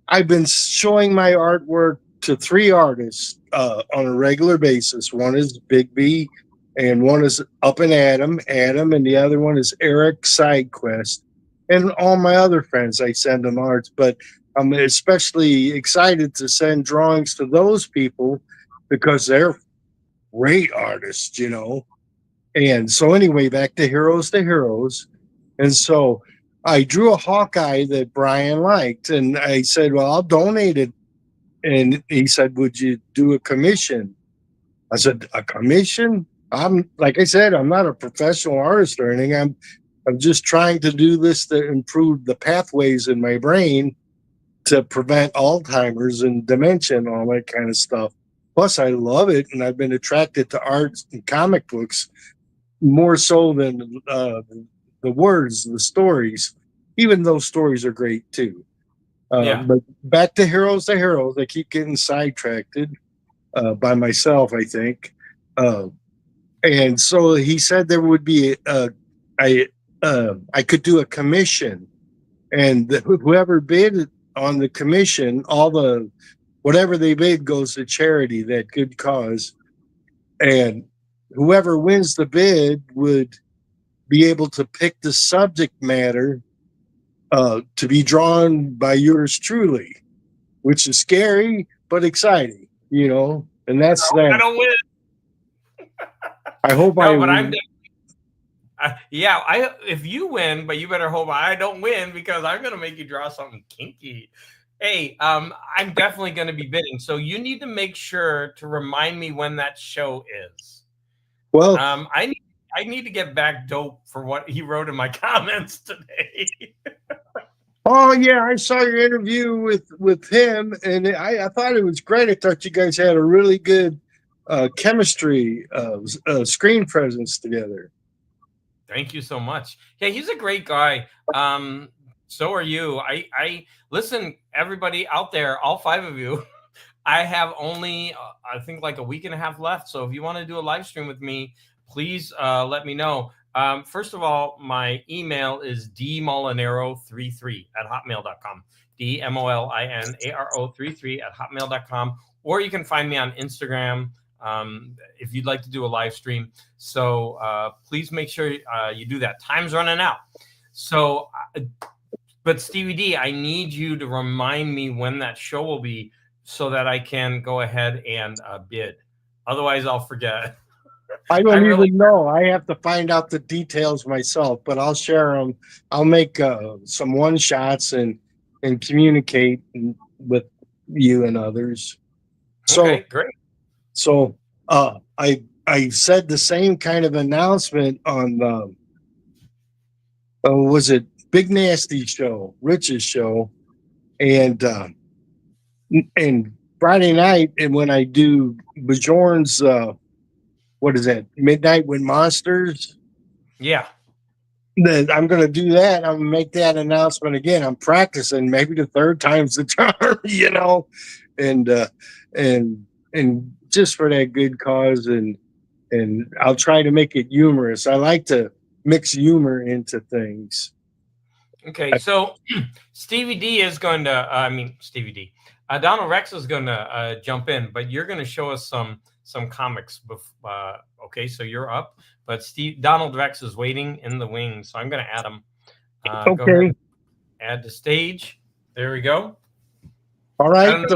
I've been showing my artwork to 3 artists on a regular basis. One is Big B, and one is Up and Adam, and the other one is Eric Sidequest. And all my other friends, I send them arts, but I'm especially excited to send drawings to those people because they're great artists, And so anyway, back to Heroes. And so I drew a Hawkeye that Brian liked, and I said, well, I'll donate it. And he said, would you do a commission? I said, a commission? Like I said, I'm not a professional artist or anything. I'm just trying to do this to improve the pathways in my brain to prevent Alzheimer's and dementia and all that kind of stuff. Plus, I love it, and I've been attracted to art and comic books more so than the words, the stories, even those stories are great too. But back to Heroes. I keep getting sidetracked by myself, I think. And so he said there would be I could do a commission, and whoever bid on the commission, whatever they bid goes to charity, that good cause. And whoever wins the bid would be able to pick the subject matter to be drawn by yours truly, which is scary but exciting, and that's I that. don't win. I hope I No, but win. if you win, but you better hope I don't win because I'm gonna make you draw something kinky. Hey, I'm definitely gonna be bidding, so you need to make sure to remind me when that show is. Well, I need to get back dope for what he wrote in my comments today. oh yeah, I saw your interview with him, and I thought it was great. I thought you guys had a really good chemistry, screen presence together. Thank you so much. Yeah, he's a great guy. So are you. I listen, everybody out there, all 5 of you. I have only, I think, like a week and a half left. So if you want to do a live stream with me, please let me know. First of all, my email is dmolinaro33@hotmail.com. DMOLINARO33@hotmail.com. Or you can find me on Instagram if you'd like to do a live stream. So please make sure you do that. Time's running out. So, but Stevie D, I need you to remind me when that show will be so that I can go ahead and bid. Otherwise, I'll forget. I don't even know. I have to find out the details myself, but I'll share them. I'll make some one shots and communicate with you and others. So, okay, great. So I said the same kind of announcement on was it Big Nasty show, Rich's show, and Friday night, and when I do Bjorn's what is that, Midnight with Monsters? Yeah. I'm going to do that. I'm going to make that announcement again. I'm practicing, maybe the 3rd time's the charm, and just for that good cause, and I'll try to make it humorous. I like to mix humor into things. Okay, so Stevie D is going to, Stevie D, Donald Rex is going to jump in, but you're going to show us some comics. Okay, so you're up, but Donald Rex is waiting in the wings, so I'm going to add him. Okay. Add to stage. There we go. All right.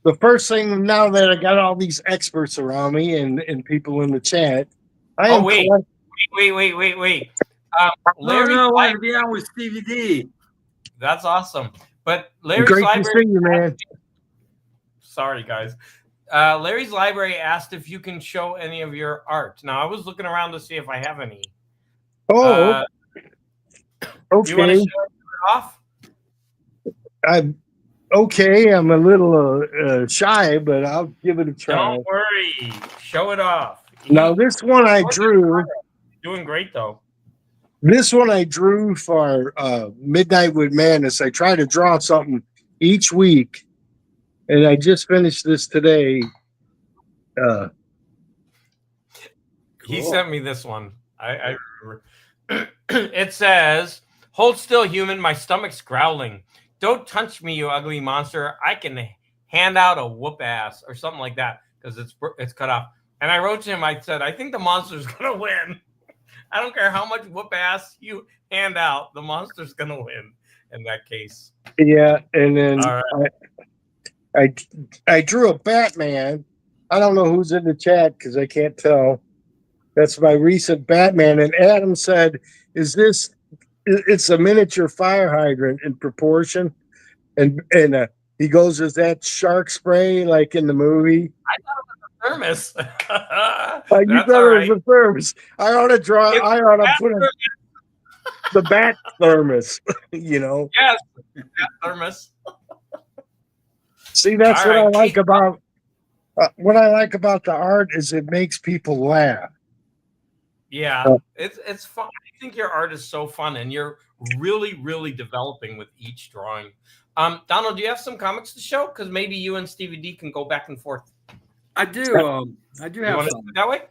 The first thing, now that I got all these experts around me and people in the chat, wait. Larry's I want to be on with Stevie D. That's awesome. But Larry's great library. To see you, man. Sorry, guys. Larry's library asked if you can show any of your art. Now, I was looking around to see if I have any. Oh, okay. You want to show it off? Okay, I'm a little shy, but I'll give it a try. Don't worry. Show it off. Now, this one I drew. Doing great, though. This one I drew for Midnight with Madness. I try to draw something each week, and I just finished this today. He sent me this one. I remember. It says, "Hold still, human. My stomach's growling. Don't touch me, you ugly monster. I can hand out a whoop ass," or something like that, because it's cut off. And I wrote to him, I said, "I think the monster's going to win. I don't care how much whoop ass you hand out. The monster's going to win in that case." Yeah, and then right. I drew a Batman. I don't know who's in the chat because I can't tell. That's my recent Batman. And Adam said, it's a miniature fire hydrant in proportion. And he goes, "Is that shark spray like in the movie?" I thought it was a thermos. You thought it was a thermos. I ought to put the bat thermos, Yes, that thermos. See, that's what I like about the art is it makes people laugh. Yeah, it's fun. I think your art is so fun, and you're really, really developing with each drawing. Donald, do you have some comics to show? Because maybe you and Stevie D can go back and forth. I do. I do have some. That way?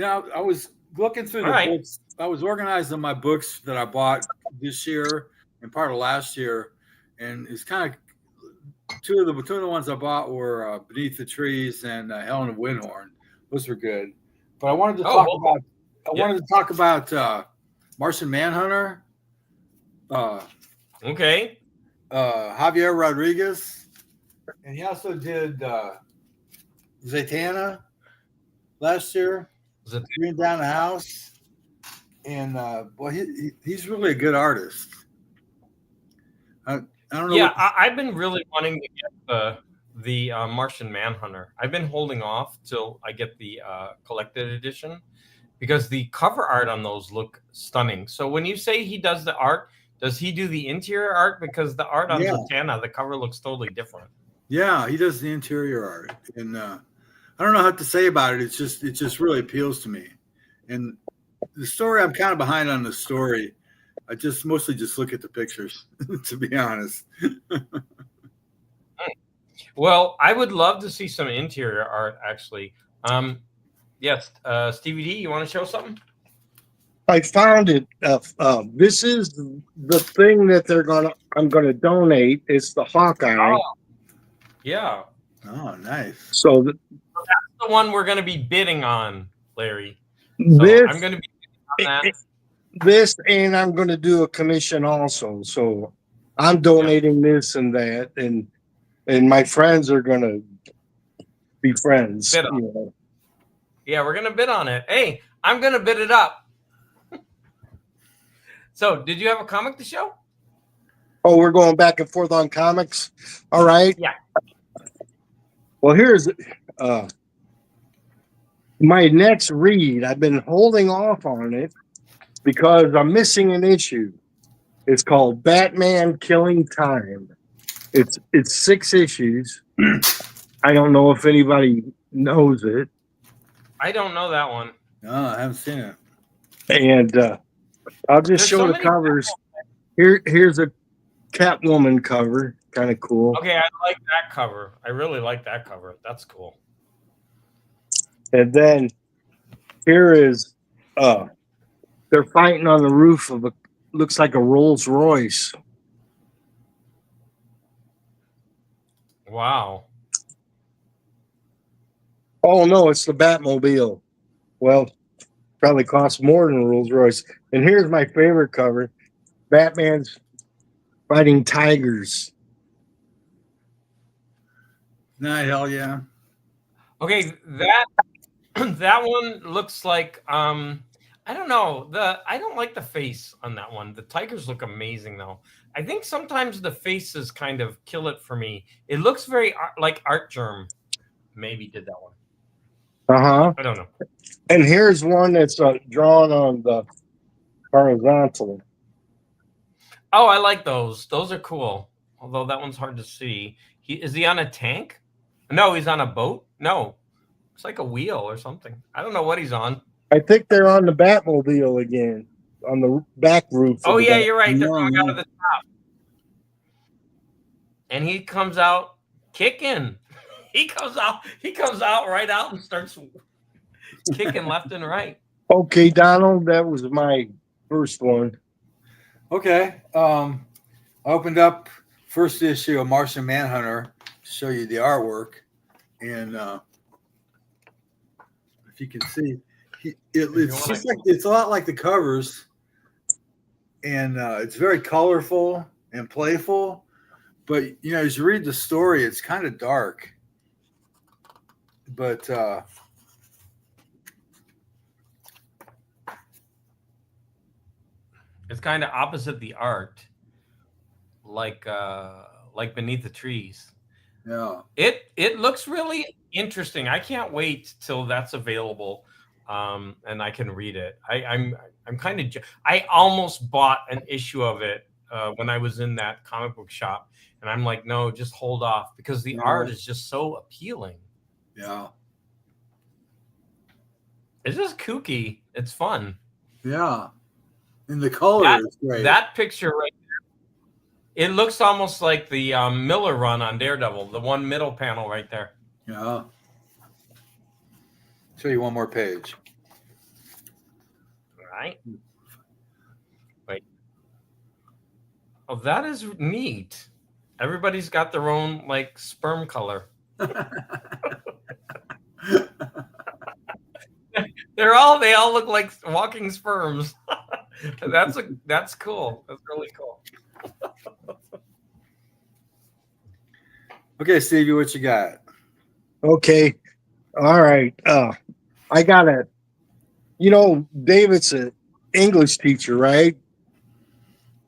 I was looking through the books. I was organizing my books that I bought this year and part of last year, and it's kind of two of the ones I bought were Beneath the Trees and Helen of Windhorn. Those were good. But I wanted to talk about Martian Manhunter, Okay. Javier Rodriguez, and he also did Zatanna last year. Bring Down the House, and well, he's really a good artist. I don't know. Yeah, I've been really wanting to get the Martian Manhunter. I've been holding off till I get the collected edition because the cover art on those look stunning. So when you say he does the art, does he do the interior art? Because the art on Zatanna, the cover looks totally different. Yeah, he does the interior art, and I don't know how to say about it. It just really appeals to me. And the story, I'm kind of behind on the story. I mostly just look at the pictures, to be honest. Well, I would love to see some interior art, actually. Yes, Stevie D, you want to show something? I found it. This is the thing that I'm gonna donate. It's the Hawkeye. Oh, yeah. Oh, nice. So that's the one we're going to be bidding on, Larry. So I'm going to be bidding on that. This, and I'm going to do a commission also. So I'm donating this and that, and my friends are going to be friends. You know. Yeah, we're going to bid on it. Hey, I'm going to bid it up. So, did you have a comic to show? Oh, we're going back and forth on comics. All right. Yeah. Well, here's my next read. I've been holding off on it because I'm missing an issue. It's called Batman Killing Time. It's 6 issues. I don't know if anybody knows it. I don't know that one. No, I haven't seen it. And I'll just show the covers. Here's a Catwoman cover. Kind of cool. Okay, I like that cover. I really like that cover. That's cool. And then here is they're fighting on the roof of looks like a Rolls Royce. Wow. Oh no, it's the Batmobile. Well, probably costs more than a Rolls Royce. And here's my favorite cover. Batman's fighting tigers. Nah, hell yeah. Okay, that one looks like I don't know. I don't like the face on that one. The tigers look amazing though. I think sometimes the faces kind of kill it for me. It looks very like Art Germ maybe did that one. Uh-huh. I don't know. And here's one that's drawn on the horizontal. Oh, I like those. Those are cool. Although that one's hard to see. Is he on a tank? No, he's on a boat. No, it's like a wheel or something. I don't know what he's on. I think they're on the Batmobile again, on the back roof. Oh yeah, you're right. They're going out of the top, and he comes out kicking. He comes out right out and starts kicking left and right. Okay, Donald, that was my first one. Okay, I opened up first issue of Martian Manhunter to show you the artwork, and if you can see, it's a lot like the covers, and it's very colorful and playful. But you know, as you read the story, it's kind of dark. But it's kind of opposite the art, like Beneath the Trees. Yeah, it looks really interesting. I can't wait till that's available, and I can read it. I'm kind of I almost bought an issue of it when I was in that comic book shop, and I'm like, no, just hold off because the art is just so appealing. Yeah, it's just kooky. It's fun. Yeah, and the color is great. That picture right there, it looks almost like the Miller run on Daredevil, the one middle panel right there. Yeah. Show you one more page. All right. Wait. Oh, that is neat. Everybody's got their own like sperm color. They all look like walking sperms. That's cool. That's really cool. Okay, Stevie, what you got? Okay. All right. I got a, David's an English teacher, right?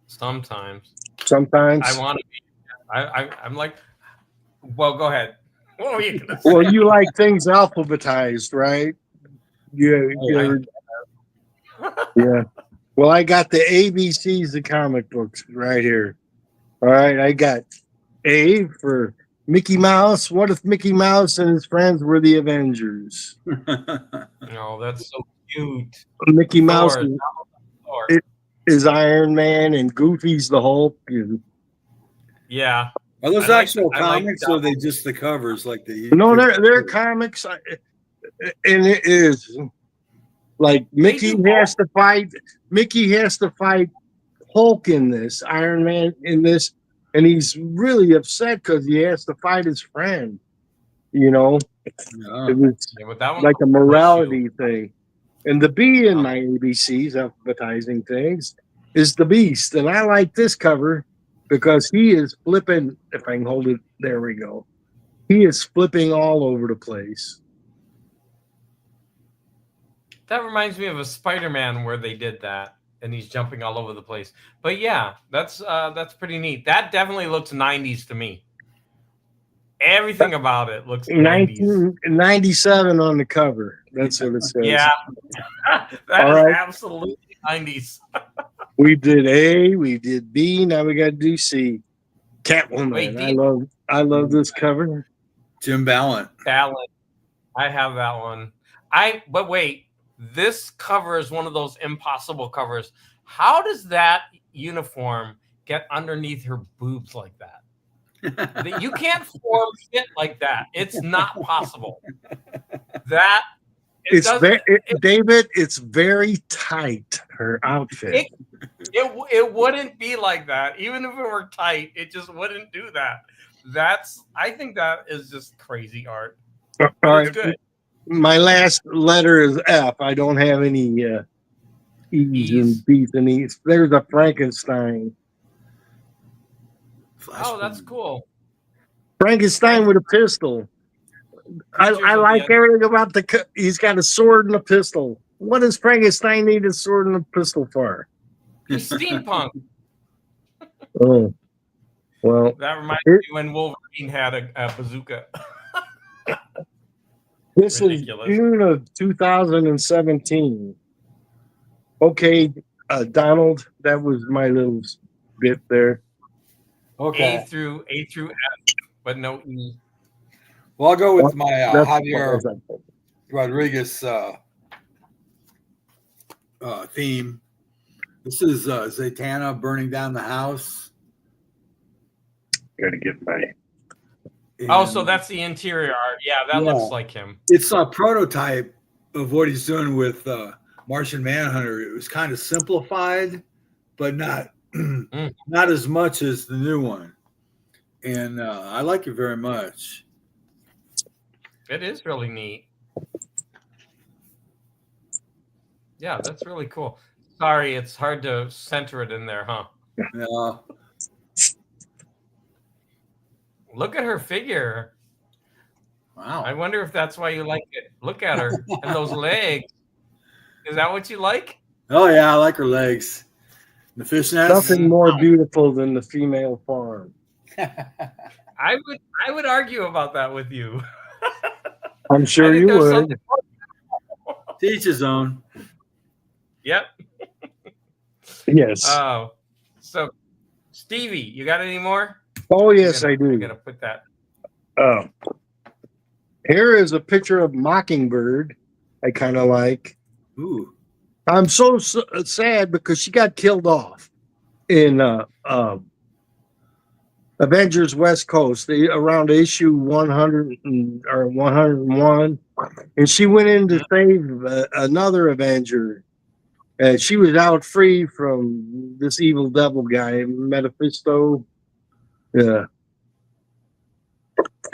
Sometimes Sometimes. I want to be. I'm like, well, go ahead. What were you gonna say? Well, you like things alphabetized, right? Yeah. Yeah. Well, I got the ABCs of comic books right here. All right. I got A for Mickey Mouse. What if Mickey Mouse and his friends were the Avengers? No, that's so cute. Mickey Mouse Thor, is, is Iron Man and Goofy's the Hulk. yeah. Are those I like- actual I like comics that. or are they just the covers like the No, they're comics, and it is like Mickey do has to fight. Mickey has to fight Hulk in this, Iron Man in this, and he's really upset because he has to fight his friend. You know, Yeah. it was Yeah, but that one like a issue. morality thing. And the B in Oh. my ABCs, alphabetizing things, is the Beast, and I like this cover because he is flipping. If I can hold it, there we go. He is flipping all over the place. That reminds me of a Spider-Man where they did that, and he's jumping all over the place. But yeah, that's pretty neat. That definitely looks 90s to me. Everything about it looks 90s. 1997 on the cover. That's what it says. Yeah, that All is right. absolutely 90s. We did A, we did B, now we got to do C. Catwoman. Wait, I love this cover. Jim Ballant. Talent. I have that one. But wait, this cover is one of those impossible covers. How does that uniform get underneath her boobs like that? You can't form fit like that. It's not possible. David, it's very tight, her outfit. It wouldn't be like that. Even if it were tight, it just wouldn't do that. I think that is just crazy art. All But right. it's good. My last letter is F. I don't have any E's and B's and E's. There's a Frankenstein. Oh, that's cool. Frankenstein with a pistol. I like everything about he's got a sword and a pistol. What does Frankenstein need a sword and a pistol for? He's steampunk. Oh, well. That reminds me when Wolverine had a bazooka. This Ridiculous. is June of 2017. Okay, Donald, that was my little bit there. Okay. A through F, but no E. Well, I'll go with my That's Javier Rodriguez theme. This is Zatanna burning down the house. Gotta get my. Oh, so that's the interior art. Yeah, that looks like him. It's a prototype of what he's doing with Martian Manhunter. It was kind of simplified, but not not as much as the new one. And I like it very much. It is really neat. Yeah, that's really cool. Sorry, it's hard to center it in there, huh? Yeah. Look at her figure. Wow. I wonder if that's why you like it. Look at her and those legs. Is that what you like? Oh yeah, I like her legs. The fishnets. Nothing more beautiful than the female form. I would argue about that with you. I'm sure you would. Teach his own. Yep. Yes. Oh, so Stevie, you got any more? Oh yes, I do. I'm gonna put that. Here is a picture of Mockingbird. I kind of like. Ooh. I'm so sad because she got killed off in Avengers West Coast around issue 100 or 101, and she went in to save another Avenger. She was out free from this evil devil guy, Mephisto. Yeah.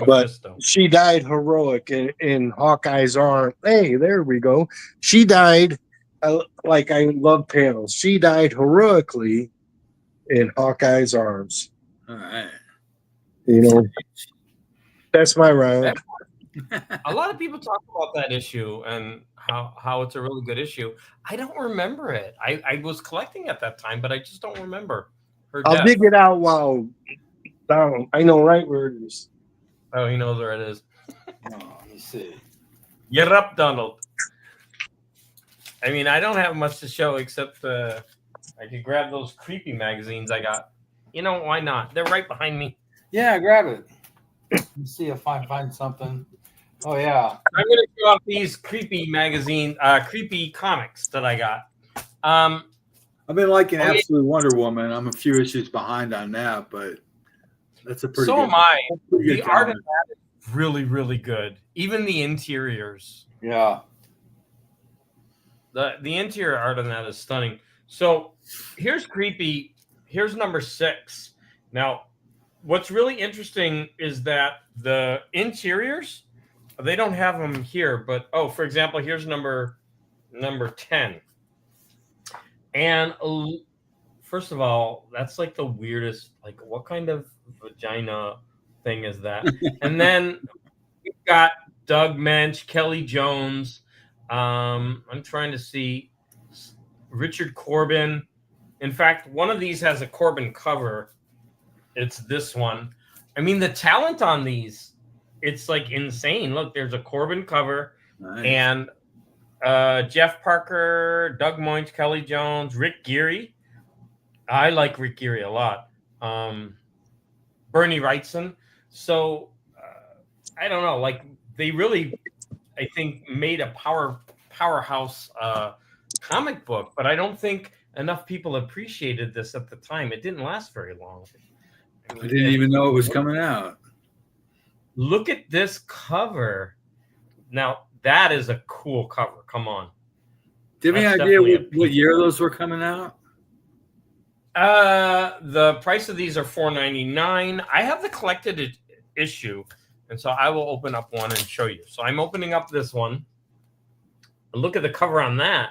But she died heroic in Hawkeye's arm. Hey, there we go. She died I love panels. She died heroically in Hawkeye's arms. All right. You know, that's my round. A lot of people talk about that issue and how it's a really good issue. I don't remember it. I was collecting at that time, but I just don't remember her I'll death. dig it out while down. I know right where it is. Oh, he knows where it is. Oh, let me see. Get up, Donald. I mean, I don't have much to show except I could grab those creepy magazines I got. You know, why not? They're right behind me. Yeah, grab it. Let me see if I find something. Oh yeah. I'm gonna show off these creepy creepy comics that I got. I've been liking Absolute Wonder Woman. I'm a few issues behind on that, but that's a pretty So good, am I. pretty good The art comic. of that is really, really good. Even the interiors. Yeah. The interior art on that is stunning. So here's creepy. Here's number 6. Now, what's really interesting is that the interiors, they don't have them here, but for example, here's number 10. And first of all, that's like the weirdest, like what kind of vagina thing is that? And then we've got Doug Mensch, Kelly Jones. I'm trying to see Richard Corbin. In fact, one of these has a Corbin cover. It's this one. I mean, the talent on these, it's like insane. Look, there's a Corbin cover. Nice. And Jeff Parker, Doug Moines, Kelly Jones, Rick Geary. I like Rick Geary a lot. Bernie Wrightson. So I don't know. Like they really, I think, made a powerhouse comic book, but I don't think enough people appreciated this at the time. It didn't last very long. I didn't even know it was coming out. Look at this cover. Now that is a cool cover. Come on. Do you have That's any idea definitely what year those were coming out? The price of these are $4.99. I have the collected issue, and so I will open up one and show you. So I'm opening up this one. And look at the cover on that.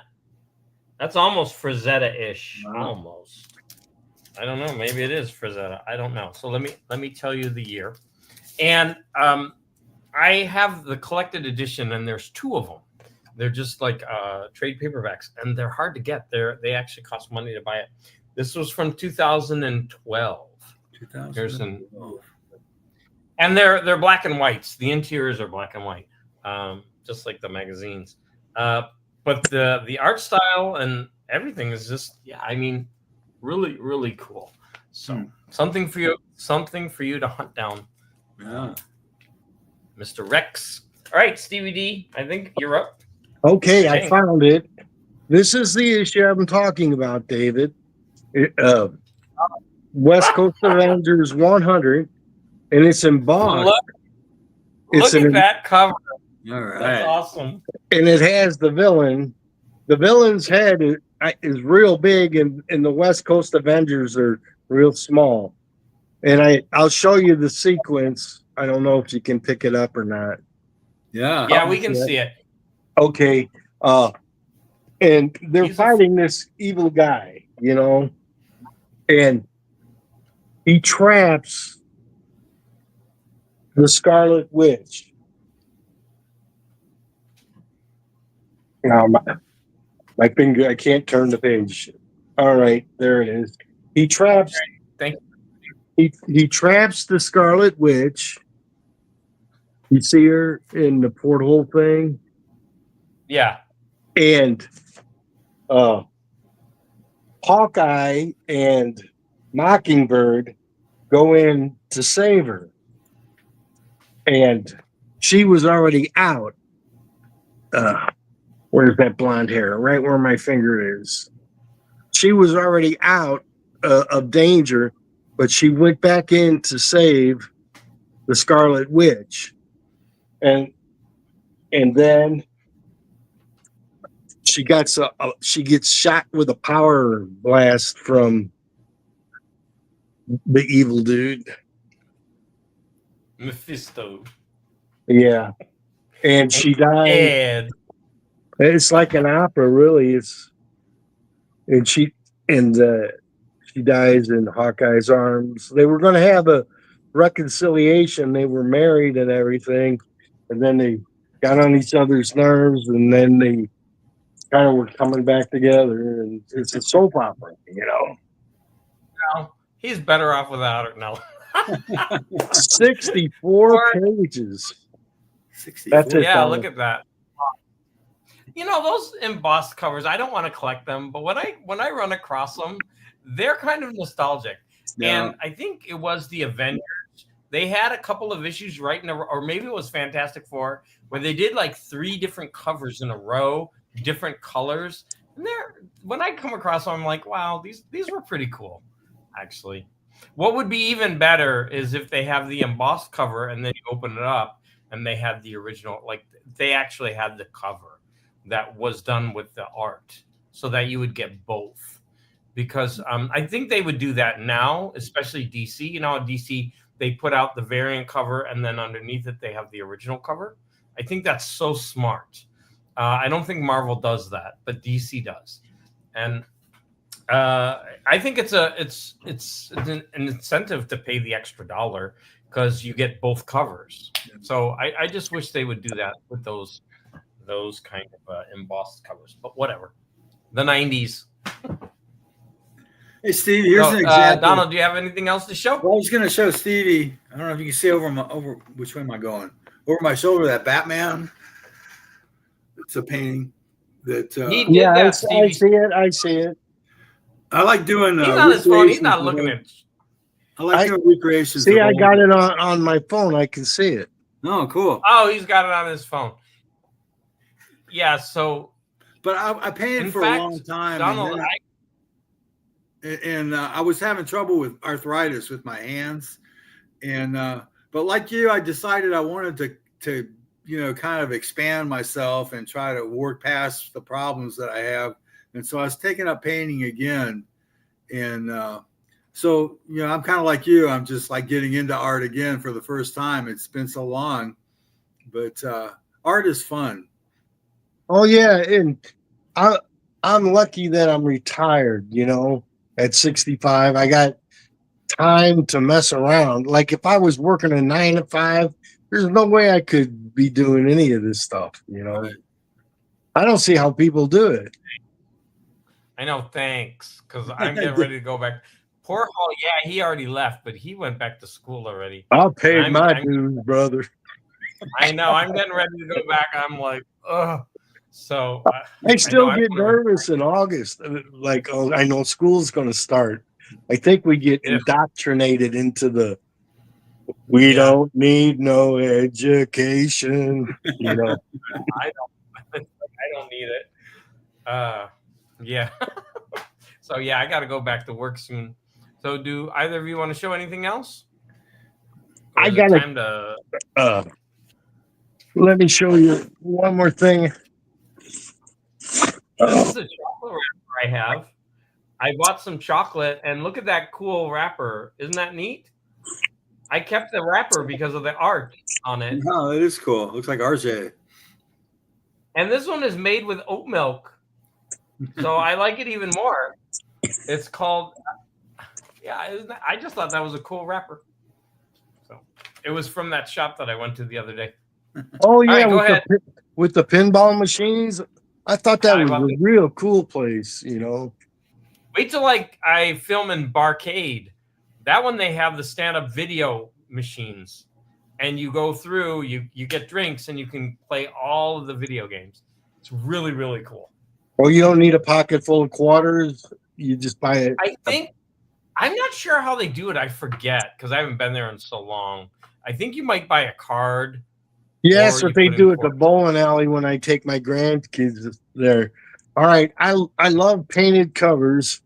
That's almost Frazetta-ish. Wow. Almost. I don't know. Maybe it is Frazetta. I don't know. So let me tell you the year. And I have the collected edition, and there's 2 of them. They're just like trade paperbacks, and they're hard to get. They actually cost money to buy it. This was from 2012. 2012. And they're black and whites. The interiors are black and white, just like the magazines. But the art style and everything is just, I mean, really, really cool. So something for you to hunt down. Yeah. Mr. Rex. All right, Stevie D, I think you're up. Okay, I found it. This is the issue I'm talking about, David. West Coast Avengers 100, and it's embossed. Look at that cover. All right. That's awesome. And it has the villain. The villain's head is real big, and the West Coast Avengers are real small. And I'll show you the sequence. I don't know if you can pick it up or not. Yeah. Yeah, we can see it. Okay. And they're fighting this evil guy, you know, and he traps the Scarlet Witch. Now, my finger, I can't turn the page. All right, there it is. He traps. Thank you. He traps the Scarlet Witch. You see her in the porthole thing? Yeah. And Hawkeye and Mockingbird go in to save her. And she was already out. Where's that blonde hair? Right where my finger is. She was already out of danger, but she went back in to save the Scarlet Witch. And then she gets shot with a power blast from the evil dude. Mephisto. Yeah. And she died. And It's like an opera, really. And she dies in Hawkeye's arms. They were going to have a reconciliation. They were married and everything, and then they got on each other's nerves, and then they kind of were coming back together. And it's a soap opera, No, he's better off without it. No. 64 pages. 64. That's it. Yeah, look at that. Those embossed covers, I don't want to collect them, but when I run across them, they're kind of nostalgic. Yeah. And I think it was the Avengers. They had a couple of issues right in a row, or maybe it was Fantastic Four, where they did like 3 different covers in a row, different colors. And when I come across them, I'm like, wow, these were pretty cool, actually. What would be even better is if they have the embossed cover and then you open it up and they had the original, like they actually had the cover that was done with the art so that you would get both. Because I think they would do that now, especially DC. DC, they put out the variant cover and then underneath it, they have the original cover. I think that's so smart. I don't think Marvel does that, but DC does. And I think it's an incentive to pay the extra $1 because you get both covers. So I just wish they would do that with those kind of embossed covers. But whatever, the 90s. Hey, Steve, here's an example. Donald, do you have anything else to show? Well, I was going to show Stevie. I don't know if you can see over which way am I going? Over my shoulder, that Batman. It's a painting that. He did that, I Stevie. see it. I like doing. He's on his phone. He's not looking at. I like doing recreations. See, I got it on my phone. I can see it. Oh, cool. Oh, he's got it on his phone. Yeah. So. But I painted for a long time. Donald, and I was having trouble with arthritis with my hands, and but like you, I decided I wanted to kind of expand myself and try to work past the problems that I have, and so I was taking up painting again, and so I'm kind of like you. I'm just like getting into art again for the first time. It's been so long, but art is fun. Oh yeah, and I'm lucky that I'm retired. At 65, I got time to mess around. Like if I was working a 9 to 5, there's no way I could be doing any of this stuff. Right. I don't see how people do it. I know. Thanks, because I'm getting ready to go back. Poor Hall, yeah, he already left, but he went back to school already. I'll pay my dues, brother. I know. I'm getting ready to go back. I'm like, ugh. So I still get nervous in August. Like, I know school's going to start. I think we get indoctrinated into we don't need no education. I don't need it. Yeah. So yeah, I got to go back to work soon. So do either of you want to show anything else? I got time to. Let me show you one more thing. This is a chocolate wrapper I have. I bought some chocolate, and look at that cool wrapper. Isn't that neat? I kept the wrapper because of the art on it. Oh, it is cool. It looks like RJ. And this one is made with oat milk. So I like it even more. It's called, I just thought that was a cool wrapper. So it was from that shop that I went to the other day. Oh, yeah. Right, go ahead. With the pinball machines. I thought that was a real cool place, Wait till I film in Barcade. That one, they have the stand-up video machines. And you go through, you get drinks, and you can play all of the video games. It's really, really cool. Well, you don't need a pocket full of quarters. You just buy it. I'm not sure how they do it. I forget because I haven't been there in so long. I think you might buy a card. Yes, what they do at the bowling alley when I take my grandkids there. All right, I love painted covers.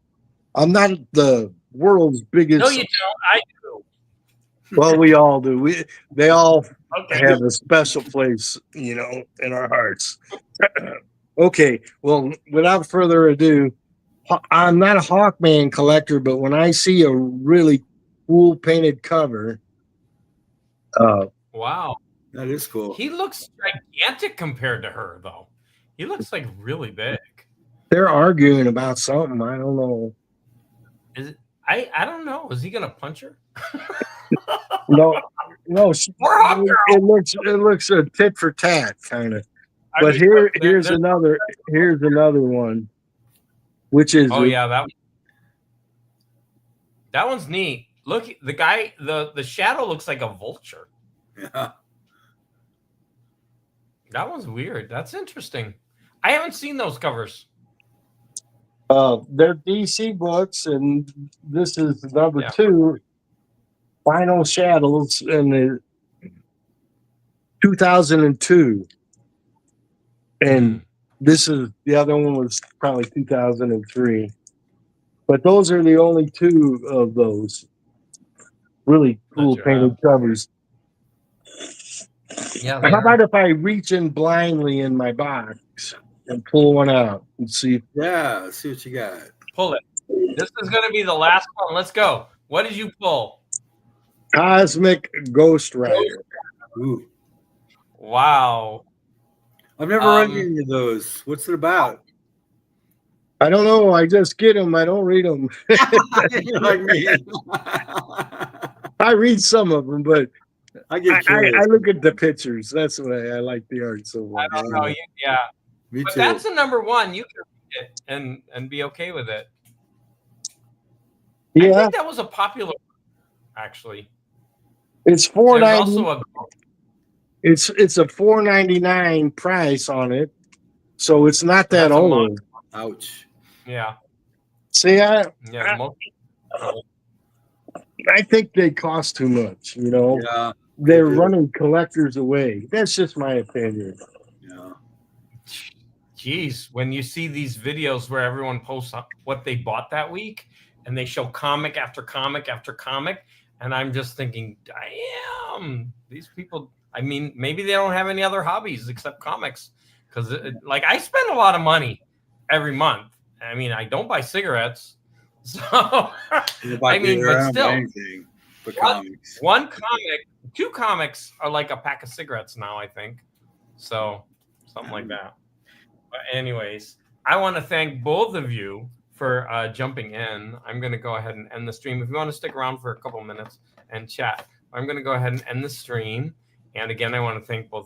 I'm not the world's biggest. No, you don't. I do. Well, we all do. They all have a special place, in our hearts. Okay, well, without further ado, I'm not a Hawkman collector, but when I see a really cool painted cover, wow. That is cool. He looks gigantic compared to her, though. He looks like really big. They're arguing about something. I don't know. Is it? I don't know. Is he gonna punch her? No. We're up, girl. It looks a tit for tat kind of. But here's another one, which is oh yeah, that one's neat. Look, the guy, the shadow looks like a vulture. Yeah. That one's weird. That's interesting. I haven't seen those covers. They're DC books, and this is number 2, Final Shadows, in the 2002, and this is the other one was probably 2003. But those are the only 2 of those really cool painted covers. Yeah. How about if I reach in blindly in my box and pull one out and see? Yeah, let's see what you got. Pull it. This is going to be the last one. Let's go. What did you pull? Cosmic Ghost Rider. Ooh. Wow. I've never read any of those. What's it about? I don't know. I just get them. I don't read them. You're like me. I read some of them, but I look at the pictures. That's why I like the art so much. I don't know. Yeah. Me but too. that's a number 1. You can read it and be okay with it. Yeah. I think that was a popular actually. It's $4.99. It's a $4.99 price on it, so it's not that old. Ouch. Yeah. See, I think they cost too much. You know, they're running collectors away. That's just my opinion. Yeah. Jeez, when you see these videos where everyone posts what they bought that week, and they show comic after comic after comic, and I'm just thinking, damn, these people. I mean, maybe they don't have any other hobbies except comics, because like I spend a lot of money every month. I mean, I don't buy cigarettes, so I mean, but still, one comic, 2 comics are like a pack of cigarettes now, I think. So something like that. But anyways, I want to thank both of you for jumping in. I'm going to go ahead and end the stream. If you want to stick around for a couple minutes and chat, I'm going to go ahead and end the stream. And again, I want to thank both